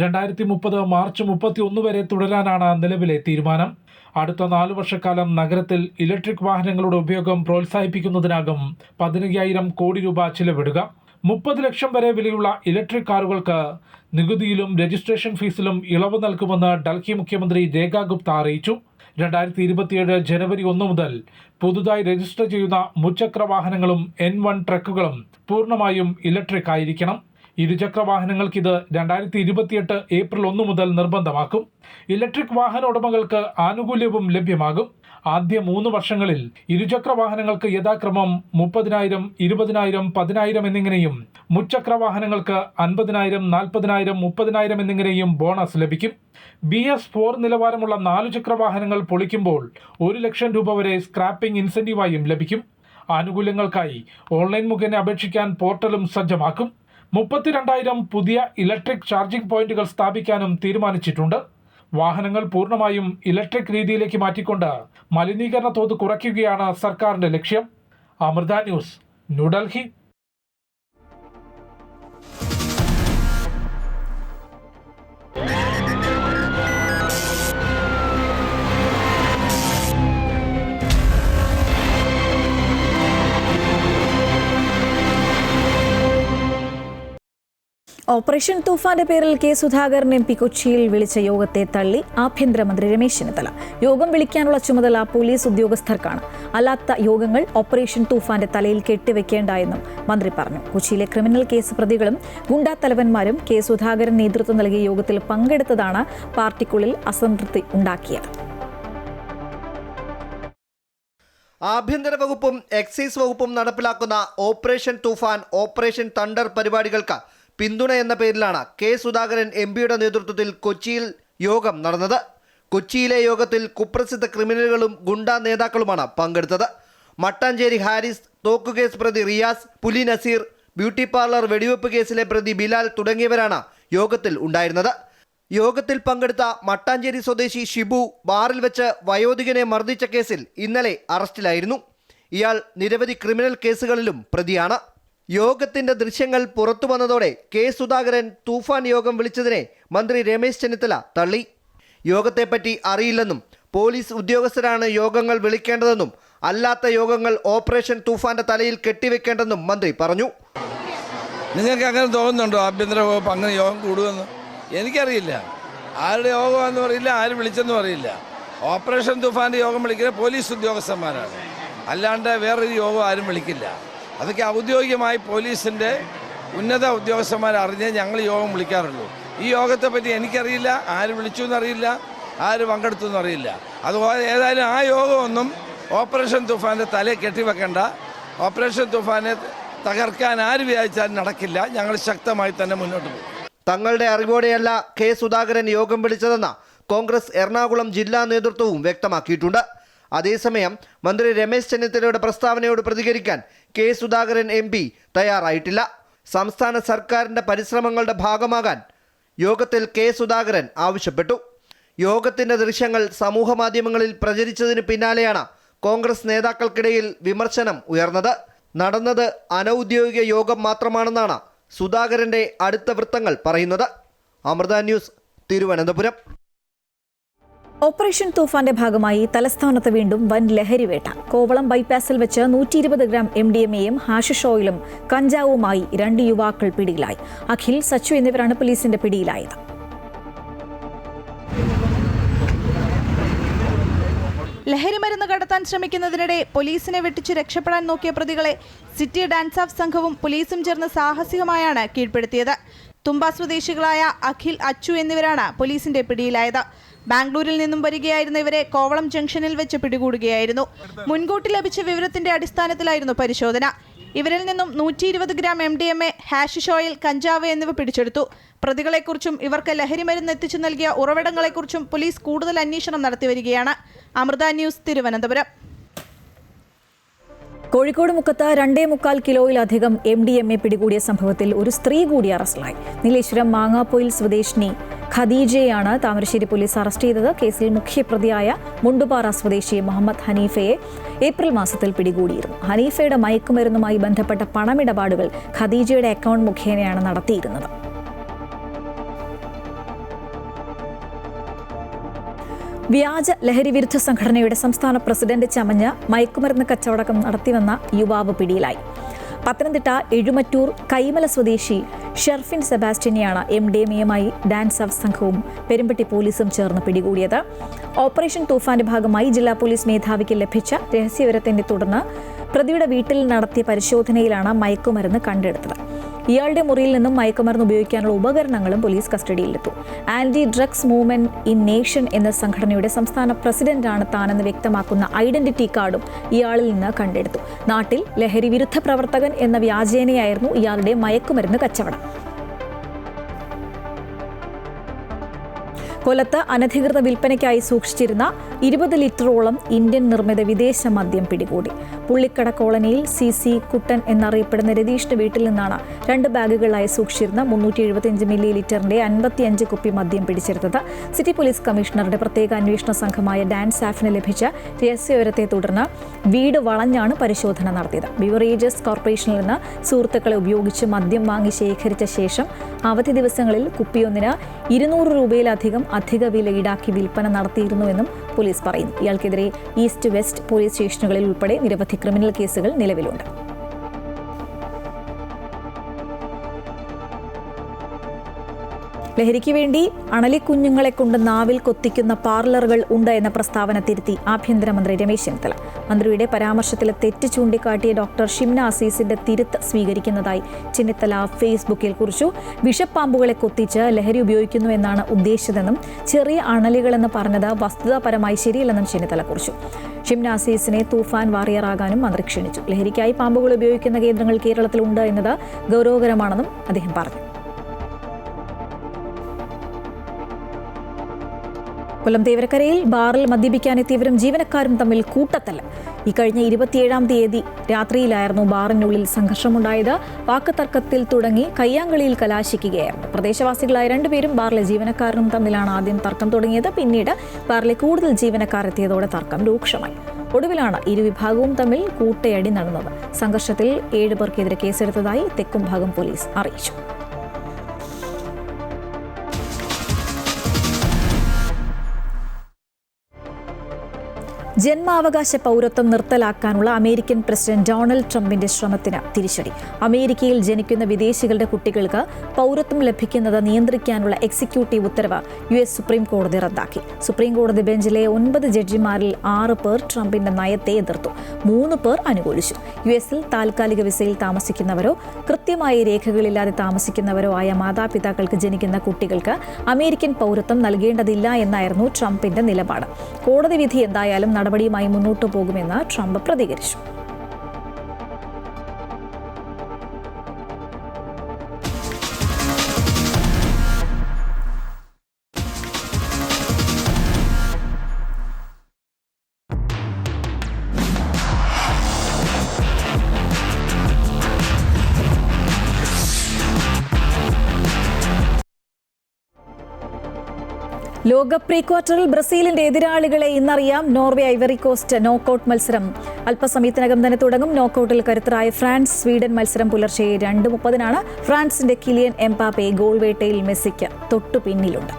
2030 മാർച്ച് 31 വരെ തുടരാനാണ് നിലവിലെ തീരുമാനം. അടുത്ത 4 വർഷക്കാലം നഗരത്തിൽ ഇലക്ട്രിക് വാഹനങ്ങളുടെ ഉപയോഗം പ്രോത്സാഹിപ്പിക്കുന്നതിനാകും 15,000 കോടി രൂപ ചിലവിടുക. 30 ലക്ഷം വരെ വിലയുള്ള ഇലക്ട്രിക് കാറുകൾക്ക് നികുതിയിലും രജിസ്ട്രേഷൻ ഫീസിലും ഇളവ് നൽകുമെന്ന് ഡൽഹി മുഖ്യമന്ത്രി രേഖ ഗുപ്ത അറിയിച്ചു. 2027 ജനുവരി 1 മുതൽ പുതുതായി രജിസ്റ്റർ ചെയ്യുന്ന മുച്ചക്ര വാഹനങ്ങളും N1 ട്രക്കുകളും പൂർണ്ണമായും ഇലക്ട്രിക് ആയിരിക്കണം. ഇരുചക്ര വാഹനങ്ങൾക്ക് ഇത് 2028 ഏപ്രിൽ 1 മുതൽ നിർബന്ധമാക്കും. ഇലക്ട്രിക് വാഹന ഉടമകൾക്ക് ആനുകൂല്യവും ലഭ്യമാകും. ആദ്യ 3 വർഷങ്ങളിൽ ഇരുചക്ര വാഹനങ്ങൾക്ക് യഥാക്രമം 30,000, 20,000, 10,000 എന്നിങ്ങനെയും മുച്ചക്ര വാഹനങ്ങൾക്ക് 50,000, 40,000, 30,000 എന്നിങ്ങനെയും ബോണസ് ലഭിക്കും. BS4 നിലവാരമുള്ള 4 ചക്ര വാഹനങ്ങൾ പൊളിക്കുമ്പോൾ 1 ലക്ഷം രൂപ വരെ സ്ക്രാപ്പിംഗ് ഇൻസെന്റീവായും ലഭിക്കും. ആനുകൂല്യങ്ങൾക്കായി ഓൺലൈൻ മുഖേന അപേക്ഷിക്കാൻ പോർട്ടലും സജ്ജമാക്കും. 32,000 പുതിയ ഇലക്ട്രിക് ചാർജിംഗ് പോയിന്റുകൾ സ്ഥാപിക്കാനും തീരുമാനിച്ചിട്ടുണ്ട്. വാഹനങ്ങൾ പൂർണ്ണമായും ഇലക്ട്രിക് രീതിയിലേക്ക് മാറ്റിക്കൊണ്ട് മലിനീകരണ തോത് കുറയ്ക്കുകയാണ് സർക്കാരിന്റെ ലക്ഷ്യം. അമൃത ന്യൂസ്, ന്യൂഡൽഹി. ഓപ്പറേഷൻ തൂഫാന്റെ പേരിൽ കെ സുധാകരൻ MP കൊച്ചിയിൽ വിളിച്ച യോഗത്തെ തള്ളി ആഭ്യന്തരമന്ത്രി രമേശ് ചെന്നിത്തല. യോഗം വിളിക്കാനുള്ള ചുമതല പോലീസ് ഉദ്യോഗസ്ഥർക്കാണ്. അല്ലാത്ത യോഗങ്ങൾ ഓപ്പറേഷൻ തൂഫാന്റെ തലയിൽ കെട്ടിവെക്കേണ്ട എന്നും മന്ത്രി പറഞ്ഞു. കൊച്ചിയിലെ ക്രിമിനൽ കേസ് പ്രതികളും ഗുണ്ടാ തലവന്മാരും കെ സുധാകരൻ നേതൃത്വം നൽകിയ യോഗത്തിൽ പങ്കെടുത്തതാണ് പാർട്ടിക്കുള്ളിൽ അസംതൃപ്തി ഉണ്ടാക്കിയത്. ആഭ്യന്തര വകുപ്പും എക്സൈസ് വകുപ്പും നടപ്പിലാക്കുന്ന ഓപ്പറേഷൻ തൂഫാൻ, ഓപ്പറേഷൻ തണ്ടർ പരിപാടികൾക്ക് പിന്തുണ എന്ന പേരിലാണ് കെ സുധാകരൻ MPയുടെ നേതൃത്വത്തിൽ കൊച്ചിയിൽ യോഗം നടന്നത്. കൊച്ചിയിലെ യോഗത്തിൽ കുപ്രസിദ്ധ ക്രിമിനലുകളും ഗുണ്ടാ നേതാക്കളുമാണ് പങ്കെടുത്തത്. മട്ടാഞ്ചേരി ഹാരിസ്, തോക്കുകേസ് പ്രതി റിയാസ്, പുലി നസീർ, ബ്യൂട്ടി പാർലർ വെടിവെപ്പ് കേസിലെ പ്രതി ബിലാൽ തുടങ്ങിയവരാണ് യോഗത്തിൽ ഉണ്ടായിരുന്നത്. യോഗത്തിൽ പങ്കെടുത്ത മട്ടാഞ്ചേരി സ്വദേശി ഷിബു ബാറിൽ വെച്ച് വയോധികനെ മർദ്ദിച്ച കേസിൽ ഇന്നലെ അറസ്റ്റിലായിരുന്നു. ഇയാൾ നിരവധി ക്രിമിനൽ കേസുകളിലും പ്രതിയാണ്. യോഗത്തിന്റെ ദൃശ്യങ്ങൾ പുറത്തു വന്നതോടെ കെ സുധാകരൻ തൂഫാൻ യോഗം വിളിച്ചതിനെ മന്ത്രി രമേശ് ചെന്നിത്തല തള്ളി. യോഗത്തെപ്പറ്റി അറിയില്ലെന്നും പോലീസ് ഉദ്യോഗസ്ഥരാണ് യോഗങ്ങൾ വിളിക്കേണ്ടതെന്നും അല്ലാത്ത യോഗങ്ങൾ ഓപ്പറേഷൻ തൂഫാന്റെ തലയിൽ കെട്ടിവെക്കേണ്ടെന്നും മന്ത്രി പറഞ്ഞു. നിങ്ങൾക്ക് അങ്ങനെ തോന്നുന്നുണ്ടോ ആഭ്യന്തര വകുപ്പ് അങ്ങനെ യോഗം കൂടുമെന്ന്? എനിക്കറിയില്ല. ആരുടെ യോഗമാണെന്ന് പറയില്ല, ആര് വിളിച്ചെന്നും അറിയില്ല. ഓപ്പറേഷൻ തൂഫാന്റെ യോഗം വിളിക്കുന്ന പോലീസ് ഉദ്യോഗസ്ഥന്മാരാണ്, അല്ലാണ്ട് വേറൊരു യോഗം ആരും വിളിക്കില്ല. അതൊക്കെ ഔദ്യോഗികമായി പോലീസിൻ്റെ ഉന്നത ഉദ്യോഗസ്ഥന്മാർ അറിഞ്ഞേ ഞങ്ങൾ യോഗം വിളിക്കാറുള്ളൂ. ഈ യോഗത്തെ പറ്റി എനിക്കറിയില്ല, ആര് വിളിച്ചു എന്നറിയില്ല, ആര് പങ്കെടുത്തു എന്നറിയില്ല. അതുപോലെ ഏതായാലും ആ യോഗമൊന്നും ഓപ്പറേഷൻ തുഫാൻ്റെ തലയിൽ കെട്ടിവെക്കേണ്ട. ഓപ്പറേഷൻ തുഫാനെ തകർക്കാൻ ആര് വിചാരിച്ചാലും നടക്കില്ല. ഞങ്ങൾ ശക്തമായി തന്നെ മുന്നോട്ട് പോകും. തങ്ങളുടെ അറിവോടെയല്ല കെ സുധാകരൻ യോഗം വിളിച്ചതെന്ന കോൺഗ്രസ് എറണാകുളം ജില്ലാ നേതൃത്വവും വ്യക്തമാക്കിയിട്ടുണ്ട്. അതേസമയം മന്ത്രി രമേശ് ചെന്നിത്തലയുടെ പ്രസ്താവനയോട് പ്രതികരിക്കാൻ കെ സുധാകരൻ MP തയ്യാറായിട്ടില്ല. സംസ്ഥാന സർക്കാരിൻ്റെ പരിശ്രമങ്ങളുടെ ഭാഗമാകാൻ യോഗത്തിൽ കെ സുധാകരൻ ആവശ്യപ്പെട്ടു. യോഗത്തിൻ്റെ ദൃശ്യങ്ങൾ സമൂഹ മാധ്യമങ്ങളിൽ പ്രചരിച്ചതിന് പിന്നാലെയാണ് കോൺഗ്രസ് നേതാക്കൾക്കിടയിൽ വിമർശനം ഉയർന്നത്. നടന്നത് അനൗദ്യോഗിക യോഗം മാത്രമാണെന്നാണ് സുധാകരൻ്റെ അടുത്ത വൃത്തങ്ങൾ പറയുന്നത്. അമൃത ന്യൂസ്, തിരുവനന്തപുരം. ഓപ്പറേഷൻ തൂഫാന്റെ ഭാഗമായി തലസ്ഥാനത്ത് വീണ്ടും വൻ ലഹരിവേട്ട. കോവളം ബൈപ്പാസിൽ വെച്ച് 120 ഗ്രാം MDMAയും ഹാഷിഷ് ഓയിലും കഞ്ചാവുമായി 2 യുവാക്കൾ പിടിയിലായി. അഖിൽ, സച്ചു എന്നിവരാണ് പോലീസിന്റെ പിടിയിലായത്. ലഹരിമരുന്ന് കടത്താൻ ശ്രമിക്കുന്നതിനിടെ പോലീസിനെ വെട്ടിച്ച് രക്ഷപ്പെടാൻ നോക്കിയ പ്രതികളെ സിറ്റി ഡാൻസ് ഓഫ് സംഘവും പോലീസും ചേർന്ന് സാഹസികമായാണ് കീഴ്പ്പെടുത്തിയത്. തുമ്പ സ്വദേശികളായ അഖിൽ, അച്ചു എന്നിവരാണ് പോലീസിന്റെ പിടിയിലായത്. ബാംഗ്ലൂരിൽ നിന്നും വരികയായിരുന്ന ഇവരെ കോവളം ജംഗ്ഷനിൽ വെച്ച് പിടികൂടുകയായിരുന്നു. മുൻകൂട്ടി ലഭിച്ച വിവരത്തിന്റെ അടിസ്ഥാനത്തിലായിരുന്നു പരിശോധന. ഇവരിൽ നിന്നും 120 ഗ്രാം MDMA, ഹാഷിഷ് ഓയിൽ, കഞ്ചാവ് എന്നിവ പിടിച്ചെടുത്തു. പ്രതികളെക്കുറിച്ചും ഇവർക്ക് ലഹരിമരുന്ന് എത്തിച്ചു നൽകിയ ഉറവിടങ്ങളെക്കുറിച്ചും പോലീസ് കൂടുതൽ അന്വേഷണം നടത്തിവരികയാണ്. അമൃത ന്യൂസ്, തിരുവനന്തപുരം. കോഴിക്കോട് മുക്കത്ത് 2.25 കിലോയിലധികം MDMA പിടികൂടിയ സംഭവത്തിൽ ഒരു സ്ത്രീ കൂടി അറസ്റ്റിലായി. നീലേശ്വരം മാങ്ങാപ്പൊയിൽ സ്വദേശിനി ഖദീജയെയാണ് താമരശ്ശേരി പോലീസ് അറസ്റ്റ് ചെയ്തത്. കേസിൽ മുഖ്യപ്രതിയായ മുണ്ടുപാറ സ്വദേശി മുഹമ്മദ് ഹനീഫയെ ഏപ്രിൽ മാസത്തിൽ പിടികൂടിയിരുന്നു. ഹനീഫയുടെ മയക്കുമരുന്നുമായി ബന്ധപ്പെട്ട പണമിടപാടുകൾ ഖദീജയുടെ അക്കൗണ്ട് മുഖേനയാണ് നടത്തിയിരുന്നത്. വ്യാജ ലഹരിവിരുദ്ധ സംഘടനയുടെ സംസ്ഥാന പ്രസിഡന്റ് ചമഞ്ഞ് മയക്കുമരുന്ന് കച്ചവടം നടത്തിവന്ന യുവാവ് പിടിയിലായി. പത്തനംതിട്ട എഴുമറ്റൂർ കൈമല സ്വദേശി ഷെർഫിൻ സെബാസ്റ്റ്യനെയാണ് MDMAയുമായി ഡാൻസ് ഓഫ് സംഘവും പെരുമ്പട്ടി പോലീസും ചേർന്ന് പിടികൂടിയത്. ഓപ്പറേഷൻ തൂഫാന്റെ ഭാഗമായി ജില്ലാ പോലീസ് മേധാവിക്ക് ലഭിച്ച രഹസ്യവിവരത്തെ തുടർന്ന് പ്രതിയുടെ വീട്ടിൽ നടത്തിയ പരിശോധനയിലാണ് മയക്കുമരുന്ന് കണ്ടെടുത്തത്. ഇയാളുടെ മുറിയിൽ നിന്നും മയക്കുമരുന്ന് ഉപയോഗിക്കാനുള്ള ഉപകരണങ്ങളും പോലീസ് കസ്റ്റഡിയിലെടുത്തു. Anti drugs movement in nation എന്ന സംഘടനയുടെ സംസ്ഥാന പ്രസിഡന്റാണ് താനെന്ന് വ്യക്തമാക്കുന്ന ഐഡന്റിറ്റി കാർഡും ഇയാളിൽ നിന്ന് കണ്ടെടുത്തു. നാട്ടിൽ ലഹരി വിരുദ്ധ പ്രവർത്തകൻ എന്ന വ്യാജേനയായിരുന്നു ഇയാളുടെ മയക്കുമരുന്ന് കച്ചവടം. കൊല്ലത്ത് അനധികൃത വിൽപ്പനയ്ക്കായി സൂക്ഷിച്ചിരുന്ന 20 ലിറ്ററോളം ഇന്ത്യൻ നിർമ്മിത വിദേശ മദ്യം പിടികൂടി. പുള്ളിക്കട കോളനിയിൽ CC കുട്ടൻ എന്നറിയപ്പെടുന്ന രതീഷിന്റെ വീട്ടിൽ നിന്നാണ് 2 ബാഗുകളായി സൂക്ഷിച്ചിരുന്ന 375 മില്ലി ലിറ്ററിന്റെ 55 കുപ്പി മദ്യം പിടിച്ചെടുത്തത്. സിറ്റി പോലീസ് കമ്മീഷണറുടെ പ്രത്യേക അന്വേഷണ സംഘമായ ഡാൻസ് ആഫിന് ലഭിച്ച രഹസ്യവിവരത്തെ തുടർന്ന് വീട് വളഞ്ഞാണ് പരിശോധന നടത്തിയത്. ബിവറേജസ് കോർപ്പറേഷനിൽ നിന്ന് സുഹൃത്തുക്കളെ ഉപയോഗിച്ച് മദ്യം വാങ്ങി ശേഖരിച്ച ശേഷം അവധി ദിവസങ്ങളിൽ കുപ്പിയൊന്നിന് 200 രൂപയിലധികം അധിക വില ഈടാക്കി വിൽപ്പന നടത്തിയിരുന്നുവെന്നും പോലീസ് പറയുന്നു. ഇയാൾക്കെതിരെ ഈസ്റ്റ് വെസ്റ്റ് പോലീസ് സ്റ്റേഷനുകളിൽ ഉൾപ്പെടെ നിരവധി ക്രിമിനൽ കേസുകൾ നിലവിലുണ്ട്. ലഹരിക്ക് വേണ്ടി അണലിക്കുഞ്ഞുങ്ങളെ കൊണ്ട് നാവിൽ കൊത്തിക്കുന്ന പാർലറുകൾ ഉണ്ട് എന്ന പ്രസ്താവന തിരുത്തി ആഭ്യന്തരമന്ത്രി രമേശ് ചെന്നിത്തല. മന്ത്രിയുടെ പരാമർശത്തിലെ തെറ്റ് ചൂണ്ടിക്കാട്ടിയ ഡോക്ടർ ഷിംന അസീസിന്റെ തിരുത്ത് സ്വീകരിക്കുന്നതായി ചെന്നിത്തല ഫേസ്ബുക്കിൽ കുറിച്ചു. വിഷപ്പാമ്പുകളെ കൊത്തിച്ച് ലഹരി ഉപയോഗിക്കുന്നു എന്നാണ് ഉദ്ദേശിച്ചതെന്നും ചെറിയ അണലികളെന്ന് പറഞ്ഞത് വസ്തുതാപരമായി ശരിയല്ലെന്നും ചെന്നിത്തല കുറിച്ചു. ഷിംന അസീസിനെ തൂഫാൻ വാറിയറാകാനും മന്ത്രി ക്ഷണിച്ചു. ലഹരിക്കായി പാമ്പുകൾ ഉപയോഗിക്കുന്ന കേന്ദ്രങ്ങൾ കേരളത്തിലുണ്ട് എന്നത് ഗൗരവകരമാണെന്നും അദ്ദേഹം പറഞ്ഞു. കൊല്ലം തേവരക്കരയിൽ ബാറിൽ മദ്യപിക്കാനെത്തിയവരും ജീവനക്കാരും തമ്മിൽ കൂട്ടത്തല്ല്. കഴിഞ്ഞ 27-ാം തീയതി രാത്രിയിലായിരുന്നു ബാറിനുള്ളിൽ സംഘർഷമുണ്ടായത്. വാക്കുതർക്കത്തിൽ തുടങ്ങി കയ്യാങ്കളിയിൽ കലാശിക്കുകയായിരുന്നു. പ്രദേശവാസികളായ 2 പേരും ബാറിലെ ജീവനക്കാരനും തമ്മിലാണ് ആദ്യം തർക്കം തുടങ്ങിയത്. പിന്നീട് ബാറിലെ കൂടുതൽ ജീവനക്കാർ എത്തിയതോടെ തർക്കം രൂക്ഷമായി. ഒടുവിലാണ് ഇരുവിഭാഗവും തമ്മിൽ കൂട്ടയടി നടന്നത്. സംഘർഷത്തിൽ 7 പേർക്കെതിരെ കേസെടുത്തതായി തെക്കുംഭാഗം പോലീസ് അറിയിച്ചു. ജന്മാവകാശ പൗരത്വം നിർത്തലാക്കാനുള്ള അമേരിക്കൻ പ്രസിഡന്റ് ഡൊണാൾഡ് ട്രംപിന്റെ ശ്രമത്തിന് തിരിച്ചടി. അമേരിക്കയിൽ ജനിക്കുന്ന വിദേശികളുടെ കുട്ടികൾക്ക് പൗരത്വം ലഭിക്കുന്നത് നിയന്ത്രിക്കാനുള്ള എക്സിക്യൂട്ടീവ് ഉത്തരവ് US സുപ്രീം കോടതി റദ്ദാക്കി. സുപ്രീം കോടതി ബെഞ്ചിലെ 9 ജഡ്ജിമാരിൽ 6 പേർ ട്രംപിന്റെ നയത്തെ എതിർത്തു. 3 പേർ അനുകൂലിച്ചു. US-ൽ താൽക്കാലിക വിസയിൽ താമസിക്കുന്നവരോ കൃത്യമായ രേഖകളില്ലാതെ താമസിക്കുന്നവരോ ആയ മാതാപിതാക്കൾക്ക് ജനിക്കുന്ന കുട്ടികൾക്ക് അമേരിക്കൻ പൗരത്വം നൽകേണ്ടതില്ല എന്നായിരുന്നു ട്രംപിന്റെ നിലപാട്. കോടതി വിധി എന്തായാലും നടപടിയുമായി മുന്നോട്ടു പോകുമെന്ന് ട്രംപ് പ്രതികരിച്ചു. ലോകകപ്പ് പ്രീ ക്വാർട്ടറിൽ ബ്രസീലിന്റെ എതിരാളികളെ ഇന്നറിയാം. നോർവേ ഐവറി കോസ്റ്റ് നോക്കൌട്ട് മത്സരം അല്പസമയത്തിനകം തന്നെ തുടങ്ങും. നോക്കൌട്ടിൽ കരുത്തരായ ഫ്രാൻസ് സ്വീഡൻ മത്സരം പുലർച്ചെ 2:30-നാണ്. ഫ്രാൻസിന്റെ കിലിയൻ എംബാപ്പെ ഗോൾ വേട്ടയിൽ മെസ്സിക്ക് തൊട്ടു പിന്നിലുണ്ട്.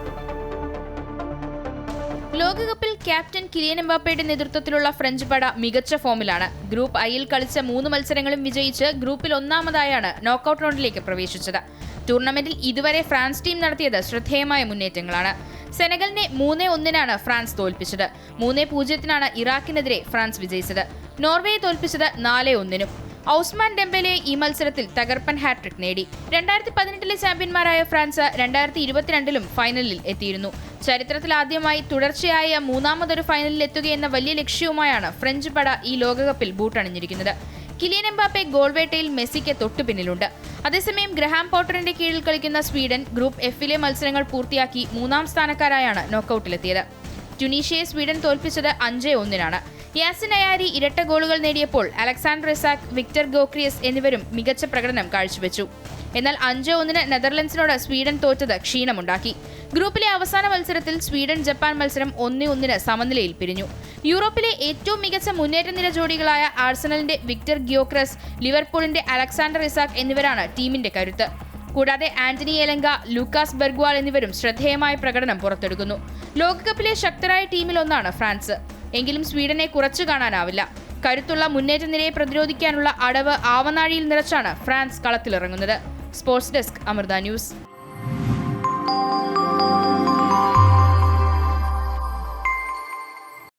ലോകകപ്പിൽ ക്യാപ്റ്റൻ കിലിയൻ എംബാപ്പയുടെ നേതൃത്വത്തിലുള്ള ഫ്രഞ്ച് പട മികച്ച ഫോമിലാണ്. ഗ്രൂപ്പ് ഐയിൽ കളിച്ച 3 മത്സരങ്ങളും വിജയിച്ച് ഗ്രൂപ്പിൽ ഒന്നാമതായാണ് നോക്കൌട്ട് റൗണ്ടിലേക്ക് പ്രവേശിച്ചത്. ടൂർണമെന്റിൽ ഇതുവരെ ഫ്രാൻസ് ടീം നടത്തിയത് ശ്രദ്ധേയമായ മുന്നേറ്റങ്ങളാണ്. സെനഗലിനെ 3-1-നാണ് ഫ്രാൻസ് തോൽപ്പിച്ചത്. 3-0-നാണ് ഇറാഖിനെതിരെ ഫ്രാൻസ് വിജയിച്ചത്. നോർവേയെ തോൽപ്പിച്ചത് 4-1-നും. ഔസ്മാൻ ഡെംബെലെ ഈ മത്സരത്തിൽ തകർപ്പൻ ഹാട്രിക് നേടി. 2018-ലെ ചാമ്പ്യന്മാരായ ഫ്രാൻസ് 2022-ലും ഫൈനലിൽ എത്തിയിരുന്നു. ചരിത്രത്തിലാദ്യമായി തുടർച്ചയായ 3ാമതൊരു ഫൈനലിൽ എത്തുകയെന്ന വലിയ ലക്ഷ്യവുമായാണ് ഫ്രഞ്ച് പട ഈ ലോകകപ്പിൽ ബൂട്ടണിഞ്ഞിരിക്കുന്നത്. കിലിയൻ എംബാപ്പെ ഗോൾവേട്ടയിൽ മെസ്സിക്ക് തൊട്ടുപിന്നിലുണ്ട്. അതേസമയം ഗ്രഹാം പോട്ടറിന്റെ കീഴിൽ കളിക്കുന്ന സ്വീഡൻ ഗ്രൂപ്പ് F-ലെ മത്സരങ്ങൾ പൂർത്തിയാക്കി 3ാം സ്ഥാനക്കാരായാണ് നോക്കൌട്ടിലെത്തിയത്. ട്യൂണീഷ്യയെ സ്വീഡൻ തോൽപ്പിച്ചത് 5-1-നാണ്. യാസിൻ അയാരി ഇരട്ട ഗോളുകൾ നേടിയപ്പോൾ അലക്സാണ്ടർ ഇസാക്, വിക്ടർ ഗോക്രിയസ് എന്നിവരും മികച്ച പ്രകടനം കാഴ്ചവെച്ചു. എന്നാൽ 5-1-ന് നെതർലൻഡ്സിനോട് സ്വീഡൻ തോറ്റത് ക്ഷീണമുണ്ടാക്കി. ഗ്രൂപ്പിലെ അവസാന മത്സരത്തിൽ സ്വീഡൻ ജപ്പാൻ മത്സരം 1-1-ന് സമനിലയിൽ പിരിഞ്ഞു. യൂറോപ്പിലെ ഏറ്റവും മികച്ച മുന്നേറ്റ നിര ജോഡികളായ ആഴ്സണലിന്റെ വിക്ടർ ഗ്യോക്രസ്, ലിവർപൂളിന്റെ അലക്സാണ്ടർ ഇസാക് എന്നിവരാണ് ടീമിന്റെ കരുത്ത്. കൂടാതെ ആന്റണി എലങ്ക, ലൂക്കാസ് ബെർഗ്വാൾ എന്നിവരും ശ്രദ്ധേയമായ പ്രകടനം പുറത്തെടുക്കുന്നു. ലോകകപ്പിലെ ശക്തരായ ടീമിലൊന്നാണ് ഫ്രാൻസ്. എങ്കിലും സ്വീഡനെ കുറച്ചു കാണാനാവില്ല. കരുത്തുള്ള മുന്നേറ്റ നിരയെ പ്രതിരോധിക്കാനുള്ള അടവ് ആവനാഴിയിൽ നിറച്ചാണ് ഫ്രാൻസ് കളത്തിലിറങ്ങുന്നത്. Sports desk, Amrita news.